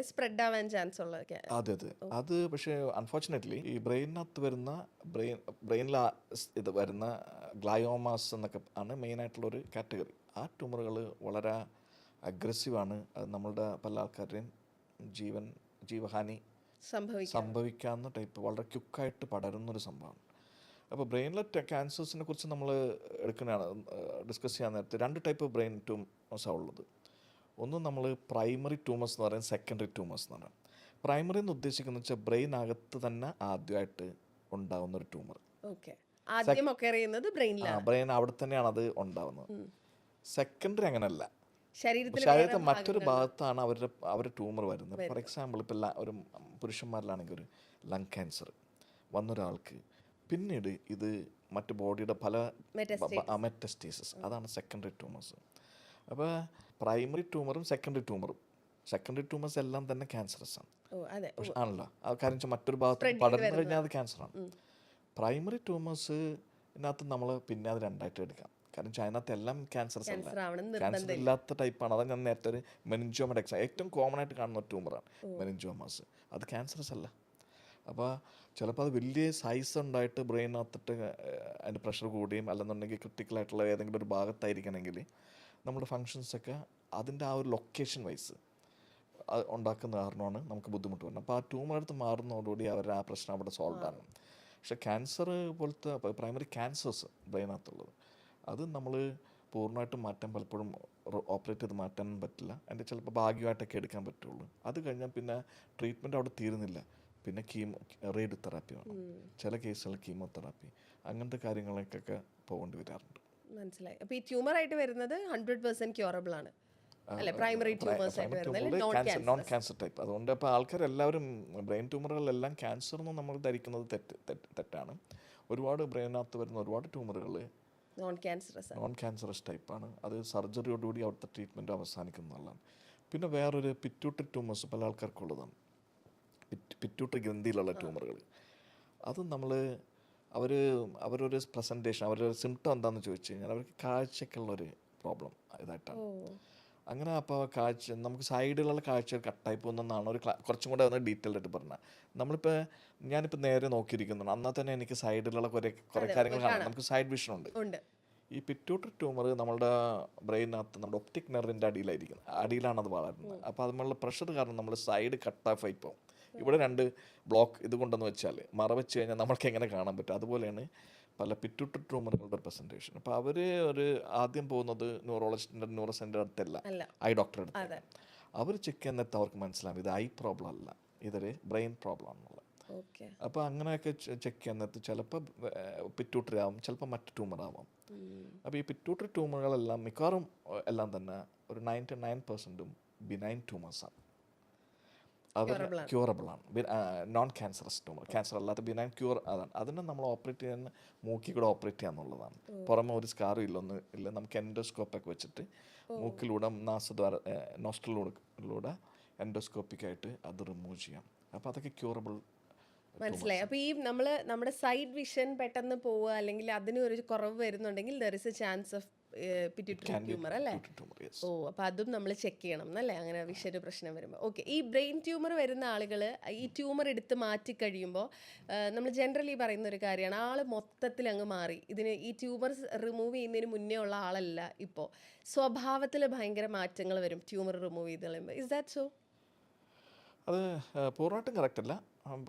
സ്പ്രെഡ് ആവാൻ ചാൻസ് ഉള്ളത്. അതെ. അത് പക്ഷേ അൺഫോർച്ചുനേറ്റ്ലി ഈ ബ്രെയിനകത്ത് വരുന്ന ബ്രെയിനിൽ ഇത് വരുന്ന ഗ്ലയോമാസ് എന്നൊക്കെ ആണ് മെയിനായിട്ടുള്ളൊരു കാറ്റഗറി. ആ ട്യൂമറുകൾ വളരെ അഗ്രസീവാണ്. അത് നമ്മളുടെ പല ആൾക്കാരുടെയും ജീവഹാനി സംഭവിക്കാവുന്ന ടൈപ്പ്, വളരെ ക്വിക്കായിട്ട് പടരുന്നൊരു സംഭവമാണ്. അപ്പോൾ ബ്രെയിനിലെ ക്യാൻസേഴ്സിനെ കുറിച്ച് നമ്മൾ ഡിസ്കസ് ചെയ്യാൻ നേരത്തെ 2 ടൈപ്പ് ബ്രെയിൻ ട്യൂമേഴ്സാണ് ഉള്ളത്. ഒന്ന് നമ്മൾ പ്രൈമറി ട്യൂമേഴ്സ് എന്ന് പറയുന്നത്, സെക്കൻഡറി ട്യൂമേഴ്സ് എന്ന് പറയുന്നത്. പ്രൈമറി എന്ന് ഉദ്ദേശിക്കുന്നത് വെച്ചാൽ ബ്രെയിനകത്ത് തന്നെ ആദ്യമായിട്ട് ഉണ്ടാകുന്ന ഒരു ട്യൂമർ. ബ്രെയിൻ അവിടെ തന്നെയാണ് അത് ഉണ്ടാവുന്നത്. സെക്കൻഡറി അങ്ങനെയല്ല, ശരീരത്തെ മറ്റൊരു ഭാഗത്താണ് അവരുടെ ട്യൂമർ വരുന്നത്. ഫോർ എക്സാമ്പിൾ ഇപ്പോൾ ഒരു പുരുഷന്മാരിലാണെങ്കിൽ ഒരു ലങ് ക്യാൻസർ വന്നൊരാൾക്ക് പിന്നീട് ഇത് മറ്റ് ബോഡിയുടെ പല Metastasis. മെറ്റസ്റ്റേസിസ്, അതാണ് സെക്കൻഡറി ട്യൂമേഴ്സ്. അപ്പോൾ പ്രൈമറി ട്യൂമറും സെക്കൻഡറി ട്യൂമേഴ്സ് എല്ലാം തന്നെ ക്യാൻസറസ് ആണ്. ഓ അതെ. പക്ഷെ ആണല്ലോ, അത് കാരണം വെച്ചാൽ മറ്റൊരു ഭാഗത്ത് പടർന്നു കഴിഞ്ഞാൽ അത് ക്യാൻസറാണ്. പ്രൈമറി ട്യൂമേഴ്സിനകത്ത് നമ്മൾ പിന്നെ അത് രണ്ടായിട്ട് എടുക്കാം. കാരണം വെച്ചാൽ അതിനകത്ത് എല്ലാം ക്യാൻസർസ് അല്ല, ക്യാൻസർ ആവണം ക്യാൻസർ ഇല്ലാത്ത ടൈപ്പാണ്. അതാണ് ഞാൻ നേരത്തെ ഒരു മെനിഞ്ചോമയുടെ ഏറ്റവും കോമൺ ആയിട്ട് കാണുന്ന ഒരു ട്യൂമറാണ് മെനിഞ്ചോമാസ്. അത് ക്യാൻസറസ് അല്ല. അപ്പോൾ ചിലപ്പോൾ അത് വലിയ സൈസ് ഉണ്ടായിട്ട് ബ്രെയിനകത്തിട്ട് അതിൻ്റെ പ്രഷർ കൂടുകയും അല്ലെന്നുണ്ടെങ്കിൽ ക്രിട്ടിക്കലായിട്ടുള്ള ഏതെങ്കിലും ഒരു ഭാഗത്തായിരിക്കണമെങ്കിൽ നമ്മുടെ ഫങ്ഷൻസൊക്കെ അതിൻ്റെ ആ ഒരു ലൊക്കേഷൻ വൈസ് ഉണ്ടാക്കുന്ന കാരണമാണ് നമുക്ക് ബുദ്ധിമുട്ട് വരുന്നത്. അപ്പോൾ ആ ട്യൂമർ എടുത്ത് മാറുന്നതോടുകൂടി അവരുടെ ആ പ്രശ്നം അവിടെ സോൾവ് ആണ്. പക്ഷേ ക്യാൻസർ പോലത്തെ പ്രൈമറി ക്യാൻസേഴ്സ് ബ്രെയിനകത്തുള്ളത് അത് നമ്മൾ പൂർണ്ണമായിട്ടും മാറ്റാൻ പലപ്പോഴും ഓപ്പറേറ്റ് ചെയ്ത് മാറ്റാൻ പറ്റില്ല. അതിൻ്റെ ചിലപ്പോൾ ഭാഗ്യമായിട്ടൊക്കെ എടുക്കാൻ പറ്റുള്ളൂ. അത് കഴിഞ്ഞാൽ പിന്നെ ട്രീറ്റ്മെൻറ്റ് അവിടെ തീരുന്നില്ല, പിന്നെ റേഡിയോ തെറാപ്പി വേണം, ചില കേസുകൾ കീമോതെറാപ്പി, അങ്ങനത്തെ കാര്യങ്ങളിലേക്കൊക്കെ പോകേണ്ടി വരാറുണ്ട്. മനസ്സിലായി. അപ്പോൾ ഈ ട്യൂമർ ആയിട്ട് വരുന്നത് 100% ക്യൂറബിൾ ആണ് അല്ലേ? പ്രൈമറി ട്യൂമേഴ്സ് ആയിട്ട് വരുന്നത് നോൺ ക്യാൻസർ ടൈപ്പ്. അതുകൊണ്ട് ഇപ്പോൾ ആൾക്കാരെല്ലാവരും ബ്രെയിൻ ട്യൂമറുകളെല്ലാം ക്യാൻസർ എന്ന് നമ്മൾ ധരിക്കുന്നത് തെറ്റാണ്. ഒരുപാട് ബ്രെയിനകത്ത് വരുന്ന ഒരുപാട് ട്യൂമറുകൾ നോൺ ക്യാൻസറസ് ടൈപ്പാണ്. അത് സർജറിയോടുകൂടി അവിടുത്തെ ട്രീറ്റ്മെൻറ്റ് അവസാനിക്കുന്നതാണ്. പിന്നെ വേറൊരു പിറ്റ്യൂട്ടറി ട്യൂമേഴ്സ് പല ആൾക്കാർക്കുള്ളതാണ്. പിറ്റ്യൂട്ടറി ഗ്രന്ഥിയിലുള്ള ട്യൂമറുകൾ. അത് അവരൊരു പ്രസൻറ്റേഷൻ, അവരൊരു സിംറ്റം എന്താണെന്ന് ചോദിച്ചു കഴിഞ്ഞാൽ അവർക്ക് കാഴ്ചയ്ക്കുള്ളൊരു പ്രോബ്ലം ഇതായിട്ടാണ്. അങ്ങനെ അപ്പോൾ നമുക്ക് സൈഡിലുള്ള കാഴ്ച കട്ടായി പോകുന്നതാണ് ഒരു കുറച്ചും കൂടെ ഒന്ന് ഡീറ്റെയിൽ ആയിട്ട് പറഞ്ഞാൽ. ഞാനിപ്പോൾ നേരെ നോക്കിയിരിക്കുന്നുണ്ട്, എന്നാൽ തന്നെ എനിക്ക് സൈഡിലുള്ള കുറേ കാര്യങ്ങൾ കാണാം. നമുക്ക് സൈഡ് വിഷൻ ഉണ്ട്. ഈ പിറ്റ്യൂട്ടറി ട്യൂമർ നമ്മളുടെ ബ്രെയിനകത്ത് നമ്മുടെ ഒപ്റ്റിക് നെർവിൻ്റെ അടിയിലാണ് അത് വളരുന്നത്. അപ്പോൾ അതുമുള്ള പ്രഷർ കാരണം നമ്മൾ സൈഡ് കട്ട് ഓഫ് ആയി പോകും. ഇവിടെ 2 ബ്ലോക്ക് ഇതുകൊണ്ടെന്ന് വെച്ചാൽ മറവെച്ച് കഴിഞ്ഞാൽ നമ്മൾക്ക് എങ്ങനെ കാണാൻ പറ്റും. അതുപോലെയാണ് പല പിറ്റ്യൂട്ടറി ട്യൂമറുകളുടെ പ്രസൻറ്റേഷൻ. അപ്പോൾ അവർ ആദ്യം പോകുന്നത് ന്യൂറോളജിസ്റ്റിൻ്റെ ന്യൂറോ സെൻ്റർ അടുത്തല്ല, ഐ ഡോക്ടറെ അടുത്ത്. അവർ ചെക്ക് ചെയ്യുന്നിട്ട് അവർക്ക് മനസ്സിലാവും ഇത് ഐ പ്രോബ്ലം അല്ല, ഇതൊരു ബ്രെയിൻ പ്രോബ്ലം ആണെന്നുള്ളത്. അപ്പോൾ അങ്ങനെയൊക്കെ ചെക്ക് ചെയ്യുന്നിട്ട് ചിലപ്പോൾ പിറ്റ്യൂട്ടറി ആവും, ചിലപ്പോൾ മറ്റ് ട്യൂമർ ആവാം. അപ്പോൾ ഈ പിറ്റ്യൂട്ടറി ട്യൂമറുകളെല്ലാം മിക്കവാറും എല്ലാം തന്നെ ഒരു 99% ബിനൈൻ ട്യൂമേഴ്സാണ്. അവർ ക്യൂറബിളാണ്. നോൺ ക്യാൻസറസ് ട്യൂമർ, ക്യാൻസർ അല്ലാത്ത ബിനൈൻ ക്യൂർ അതാണ്. അതിനെ നമ്മൾ ഓപ്പറേറ്റ് ചെയ്യാൻ മൂക്കിൽ കൂടെ ഓപ്പറേറ്റ് ചെയ്യാന്നുള്ളതാണ്. പുറമെ ഒരു സ്കാറും ഇല്ല. നമുക്ക് എൻഡോസ്കോപ്പൊക്കെ വെച്ചിട്ട് മൂക്കിലൂടെ നോസ്ട്രലിലൂടെ എൻഡോസ്കോപ്പിക്കായിട്ട് അത് റിമൂവ് ചെയ്യാം. അപ്പോൾ അതൊക്കെ ക്യൂറബിൾ. മനസ്സിലായി. അപ്പോൾ ഈ നമ്മുടെ സൈഡ് വിഷൻ പെട്ടെന്ന് പോവുക അല്ലെങ്കിൽ അതിന് ഒരു കുറവ് വരുന്നുണ്ടെങ്കിൽ there is A chance of pituitary tumour അല്ലേ? ഓ, അപ്പോൾ അതും നമ്മൾ ചെക്ക് ചെയ്യണം എന്നല്ലേ, അങ്ങനെ വിഷയൊരു പ്രശ്നം വരുമ്പോൾ. ഓക്കെ, ഈ ബ്രെയിൻ ട്യൂമർ വരുന്ന ആളുകൾ ഈ ട്യൂമർ എടുത്ത് മാറ്റി കഴിയുമ്പോൾ നമ്മൾ ജനറലി പറയുന്ന ഒരു കാര്യമാണ്, ആൾ മൊത്തത്തിൽ അങ്ങ് മാറി. ഈ ട്യൂമർ റിമൂവ് ചെയ്യുന്നതിന് മുന്നേ ഉള്ള ആളല്ല, ഇപ്പോൾ സ്വഭാവത്തിൽ ഭയങ്കര മാറ്റങ്ങൾ വരും ട്യൂമർ റിമൂവ് ചെയ്ത് കളയുമ്പോൾ. Is that so? അത് പൂർണ്ണമായിട്ടും കറക്റ്റല്ല.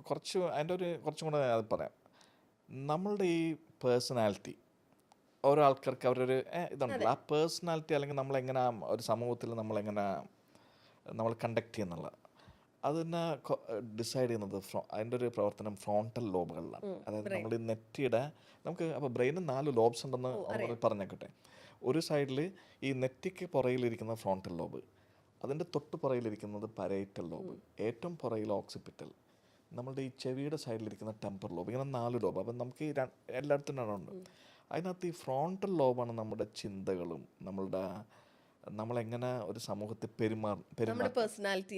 കുറച്ചും കൂടെ അത് പറയാം. നമ്മളുടെ ഈ പേഴ്സണാലിറ്റി ഓരോ ആൾക്കാർക്ക് അവരൊരു ഇതുണ്ടല്ലോ, ആ പേഴ്സണാലിറ്റി അല്ലെങ്കിൽ നമ്മളെങ്ങനെ ഒരു സമൂഹത്തിൽ നമ്മൾ കണ്ടക്ട് ചെയ്യുന്നുള്ള അതിനെ ഡിസൈഡ് ചെയ്യുന്നത് അതിൻ്റെ ഒരു പ്രവർത്തനം ഫ്രോണ്ടൽ ലോബുകളിലാണ്. അതായത് നമ്മൾ ഈ നെറ്റിയുടെ അപ്പോൾ ബ്രെയിനിന് 4 ലോബ്സ് ഉണ്ടെന്ന് പറഞ്ഞേക്കട്ടെ. ഒരു സൈഡിൽ ഈ നെറ്റിക്ക് പുറകിലിരിക്കുന്ന ഫ്രോണ്ടൽ ലോബ്, അതിൻ്റെ തൊട്ട് പുറകിലിരിക്കുന്നത് പരേറ്റൽ ലോബ്, ഏറ്റവും പുറകിൽ ഓക്സിപിറ്റൽ, നമ്മളുടെ ഈ ചെവിയുടെ സൈഡിലിരിക്കുന്ന ടെമ്പർ ലോബ്, ഇങ്ങനെ 4 ലോബ്. അപ്പം നമുക്ക് ഈ എല്ലായിടത്തും ഉണ്ട്. അതിനകത്ത് ഈ ഫ്രോണ്ടൽ ലോബാണ് നമ്മുടെ ചിന്തകളും നമ്മളെങ്ങനെ ഒരു സമൂഹത്തിൽ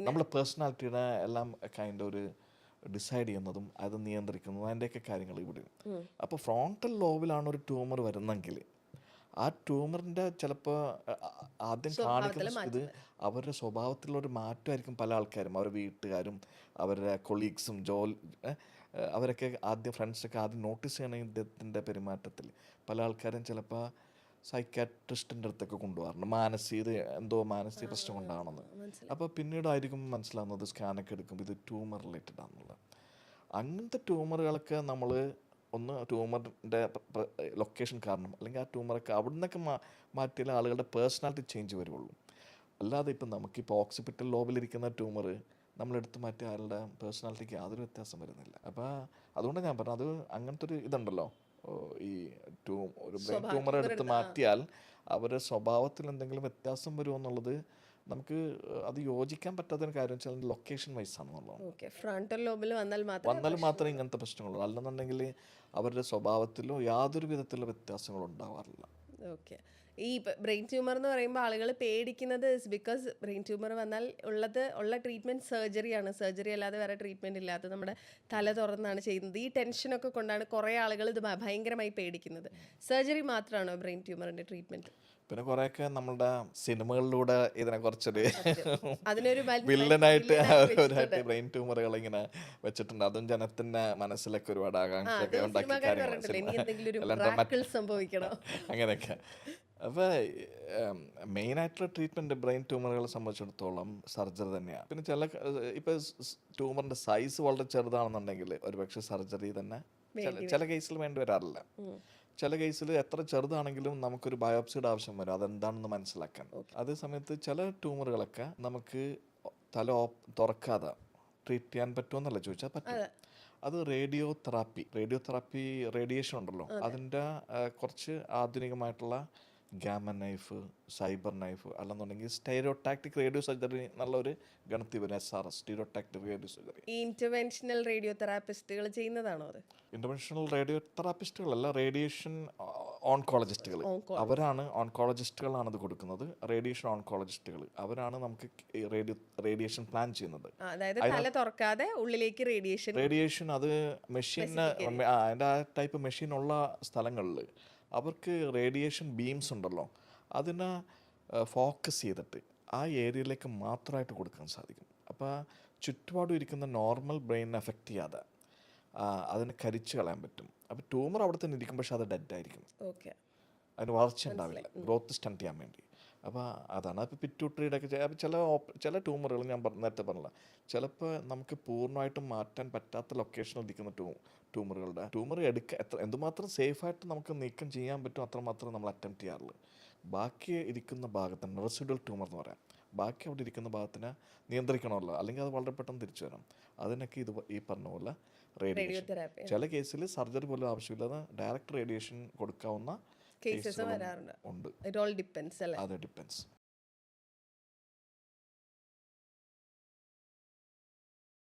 നമ്മുടെ പേഴ്സണാലിറ്റിയുടെ എല്ലാം ഒരു ഡിസൈഡ് ചെയ്യുന്നതും അത് നിയന്ത്രിക്കുന്നതും അതിൻ്റെയൊക്കെ കാര്യങ്ങൾ ഇവിടെ. അപ്പോൾ ഫ്രോണ്ടൽ ലോബിലാണ് ഒരു ട്യൂമർ വരുന്നെങ്കിൽ ആ ട്യൂമറിൻ്റെ ചിലപ്പോൾ ആദ്യം കാണിക്കുന്ന ഇത് അവരുടെ സ്വഭാവത്തിലുള്ളൊരു മാറ്റമായിരിക്കും. പല ആൾക്കാരും, അവരുടെ വീട്ടുകാരും അവരുടെ കൊളീഗ്സും അവരൊക്കെ ഫ്രണ്ട്സൊക്കെ ആദ്യം നോട്ടീസ് ചെയ്യണ ഇദ്ദേഹത്തിൻ്റെ പെരുമാറ്റത്തിൽ. പല ആൾക്കാരും ചിലപ്പോൾ സൈക്കാട്രിസ്റ്റിൻ്റെ അടുത്തൊക്കെ കൊണ്ടുപോകാറുണ്ട്, മാനസിക പ്രശ്നം കൊണ്ടാണെന്ന്. അപ്പോൾ പിന്നീടായിരിക്കും മനസ്സിലാവുന്നത് സ്കാനൊക്കെ എടുക്കുമ്പോൾ ഇത് ട്യൂമർ റിലേറ്റഡ് ആണെന്നുള്ളത്. അങ്ങനത്തെ ട്യൂമറുകളൊക്കെ നമ്മൾ ട്യൂമറിൻ്റെ ലൊക്കേഷൻ കാരണം അല്ലെങ്കിൽ ആ ട്യൂമറൊക്കെ അവിടെ നിന്നൊക്കെ മാറ്റിയാൽ ആളുകളുടെ പേഴ്സണാലിറ്റി ചേഞ്ച് വരുള്ളൂ. അല്ലാതെ ഇപ്പം നമുക്കിപ്പോൾ ഓക്സിപിറ്റൽ ലോബിലിരിക്കുന്ന ട്യൂമർ നമ്മളെടുത്ത് മാറ്റിയ ആളുടെ പേഴ്സണാലിറ്റിക്ക് യാതൊരു വ്യത്യാസം വരുന്നില്ല. അപ്പോൾ അതുകൊണ്ട് ഞാൻ പറഞ്ഞത്, അത് അങ്ങനത്തെ ഒരു ഇതുണ്ടല്ലോ, ഈ ഒരു ബ്രെയിൻ ട്യൂമർ എടുത്ത് മാറ്റിയാൽ അവരുടെ സ്വഭാവത്തിൽ എന്തെങ്കിലും വ്യത്യാസം വരുമോ എന്നുള്ളത് നമുക്ക് അത് യോജിക്കാൻ പറ്റാത്തൊരു കാര്യം വെച്ചാൽ ലൊക്കേഷൻ വൈസ് ആണെന്നുള്ളത്. ഓക്കെ, ഫ്രണ്ടൽ ലോബിൽ വന്നാൽ മാത്രമേ ഇങ്ങനത്തെ പ്രശ്നങ്ങളുള്ളൂ. അല്ലെന്നുണ്ടെങ്കിൽ അവരുടെ സ്വഭാവത്തിലോ യാതൊരു വിധത്തിലുള്ള വ്യത്യാസങ്ങളും ഉണ്ടാവാറില്ല. ഓക്കെ. ഈ ബ്രെയിൻ ട്യൂമർ എന്ന് പറയുമ്പോൾ ആളുകൾ പേടിക്കുന്നത് ഇസ് ബിക്കോസ് ബ്രെയിൻ ട്യൂമർ വന്നാൽ ഉള്ള ട്രീറ്റ്മെൻറ്റ് സർജറിയാണ്. സർജറി അല്ലാതെ വേറെ ട്രീറ്റ്മെൻറ്റ് ഇല്ലാതെ നമ്മുടെ തല തുറന്നാണ് ചെയ്യുന്നത്. ഈ ടെൻഷനൊക്കെ കൊണ്ടാണ് കുറേ ആളുകൾ ഇത് ഭയങ്കരമായി പേടിക്കുന്നത്. സർജറി മാത്രമാണോ ബ്രെയിൻ ട്യൂമറിൻ്റെ ട്രീറ്റ്മെൻറ്റ്? പിന്നെ കുറേയൊക്കെ നമ്മുടെ സിനിമകളിലൂടെ ഇതിനെ കുറച്ചൊരു അതിനൊരു വില്ലനായിട്ട് ബ്രെയിൻ ട്യൂമറുകൾ ഇങ്ങനെ വെച്ചിട്ടുണ്ട്. അതും ജനത്തിന്റെ മനസ്സിലൊക്കെ ഒരുപാട് ആകാംക്ഷയൊക്കെ ഉണ്ടാക്കി സംഭവിക്കണം അങ്ങനെയൊക്കെ. അപ്പോൾ മെയിനായിട്ടുള്ള ട്രീറ്റ്മെൻറ്റ് ബ്രെയിൻ ട്യൂമറുകളെ സംബന്ധിച്ചിടത്തോളം സർജറി തന്നെയാണ്. പിന്നെ ഇപ്പോൾ ട്യൂമറിൻ്റെ സൈസ് വളരെ ചെറുതാണെന്നുണ്ടെങ്കിൽ ഒരുപക്ഷെ സർജറി തന്നെ ചില കേസിൽ വേണ്ടി വരാറില്ല. ചില കേസിൽ എത്ര ചെറുതാണെങ്കിലും നമുക്കൊരു ബയോപ്സിയുടെ ആവശ്യം വരും അതെന്താണെന്ന് മനസ്സിലാക്കാൻ. അതേ സമയത്ത് ചില ട്യൂമറുകളൊക്കെ നമുക്ക് തല തുറക്കാതെ ട്രീറ്റ് ചെയ്യാൻ പറ്റുമെന്നല്ല ചോദിച്ചാൽ പറ്റും. അത് റേഡിയേഷൻ ഉണ്ടല്ലോ, അതിൻ്റെ കുറച്ച് ആധുനികമായിട്ടുള്ള ഗാമ നൈഫ്, സൈബർ നൈഫ്, അല്ലെന്നുണ്ടെങ്കിൽ സ്റ്റീരിയോടാക്ടിക് റേഡിയോ സർജറി എന്നുള്ളൊരു ഗണത്തിൽ വരും. SRS, stereotactic radio surgery. ഈ ഇന്റർവെൻഷണൽ റേഡിയോ തെറാപ്പിസ്റ്റുകൾ ചെയ്യുന്നതാണോ അത്? ഇന്റർവെൻഷണൽ റേഡിയോ തെറാപ്പിസ്റ്റുകളല്ല, റേഡിയേഷൻ ഓൺകോളജിസ്റ്റുകൾ. ഓൺകോളജിസ്റ്റുകളാണ് ഇത് കൊടുക്കുന്നത്. റേഡിയേഷൻ ഓൺകോളജിസ്റ്റുകൾ അവരാണ് നമുക്ക് റേഡിയേഷൻ പ്ലാൻ ചെയ്യുന്നത്. അതായത് തല തുറക്കാതെ ഉള്ളിലേക്ക് റേഡിയേഷൻ അത് മെഷീന് അതിൻ്റെ ആ ടൈപ്പ് മെഷീൻ ഉള്ള സ്ഥലങ്ങളിൽ അവർക്ക് റേഡിയേഷൻ ബീംസ് ഉണ്ടല്ലോ, അതിനെ ഫോക്കസ് ചെയ്തിട്ട് ആ ഏരിയയിലേക്ക് മാത്രമായിട്ട് കൊടുക്കാൻ സാധിക്കും. അപ്പോൾ ചുറ്റുപാടും ഇരിക്കുന്ന നോർമൽ ബ്രെയിനിനെ എഫക്റ്റ് ചെയ്യാതെ അതിനെ കരിച്ച് കളയാൻ പറ്റും. അപ്പോൾ ട്യൂമർ അവിടെ തന്നെ ഇരിക്കും, പക്ഷെ അത് ഡെഡായിരിക്കും. അതിന് വളർച്ച ഉണ്ടാവില്ല, ഗ്രോത്ത് സ്റ്റണ്ട് ചെയ്യാൻ വേണ്ടി. അപ്പോൾ അതാണ്. അപ്പോൾ പിറ്റ്യൂട്ടറിയുടെ ഒക്കെ ചില ട്യൂമറുകൾ ഞാൻ നേരത്തെ പറഞ്ഞില്ല, ചിലപ്പോൾ നമുക്ക് പൂർണ്ണമായിട്ടും മാറ്റാൻ പറ്റാത്ത ലൊക്കേഷനിൽ ഇരിക്കുന്ന ട്യൂമർ എന്തുമാത്രം സേഫായിട്ട് നമുക്ക് നീക്കം ചെയ്യാൻ പറ്റും അത്രമാത്രം നമ്മൾ അറ്റംപ്റ്റ് ചെയ്യാറുള്ളൂ. ബാക്കി ഇരിക്കുന്ന ഭാഗത്തിന് റെസിഡ്വൽ ട്യൂമർ എന്ന് പറയാം, ബാക്കി അവിടെ ഇരിക്കുന്ന ഭാഗത്തിനെ നിയന്ത്രിക്കണമല്ലോ, അല്ലെങ്കിൽ അത് വളരെ പെട്ടെന്ന് തിരിച്ചു വരാം. അതിനൊക്കെ ഈ പറഞ്ഞ പോലെ റേഡിയേഷൻ, ചില കേസിൽ സർജറി പോലും ആവശ്യമില്ലാതെ ഡയറക്റ്റ് റേഡിയേഷൻ കൊടുക്കാവുന്ന കേസുകൾ ഉണ്ട്. It all depends. അത് ഡിപ്പെൻസ്.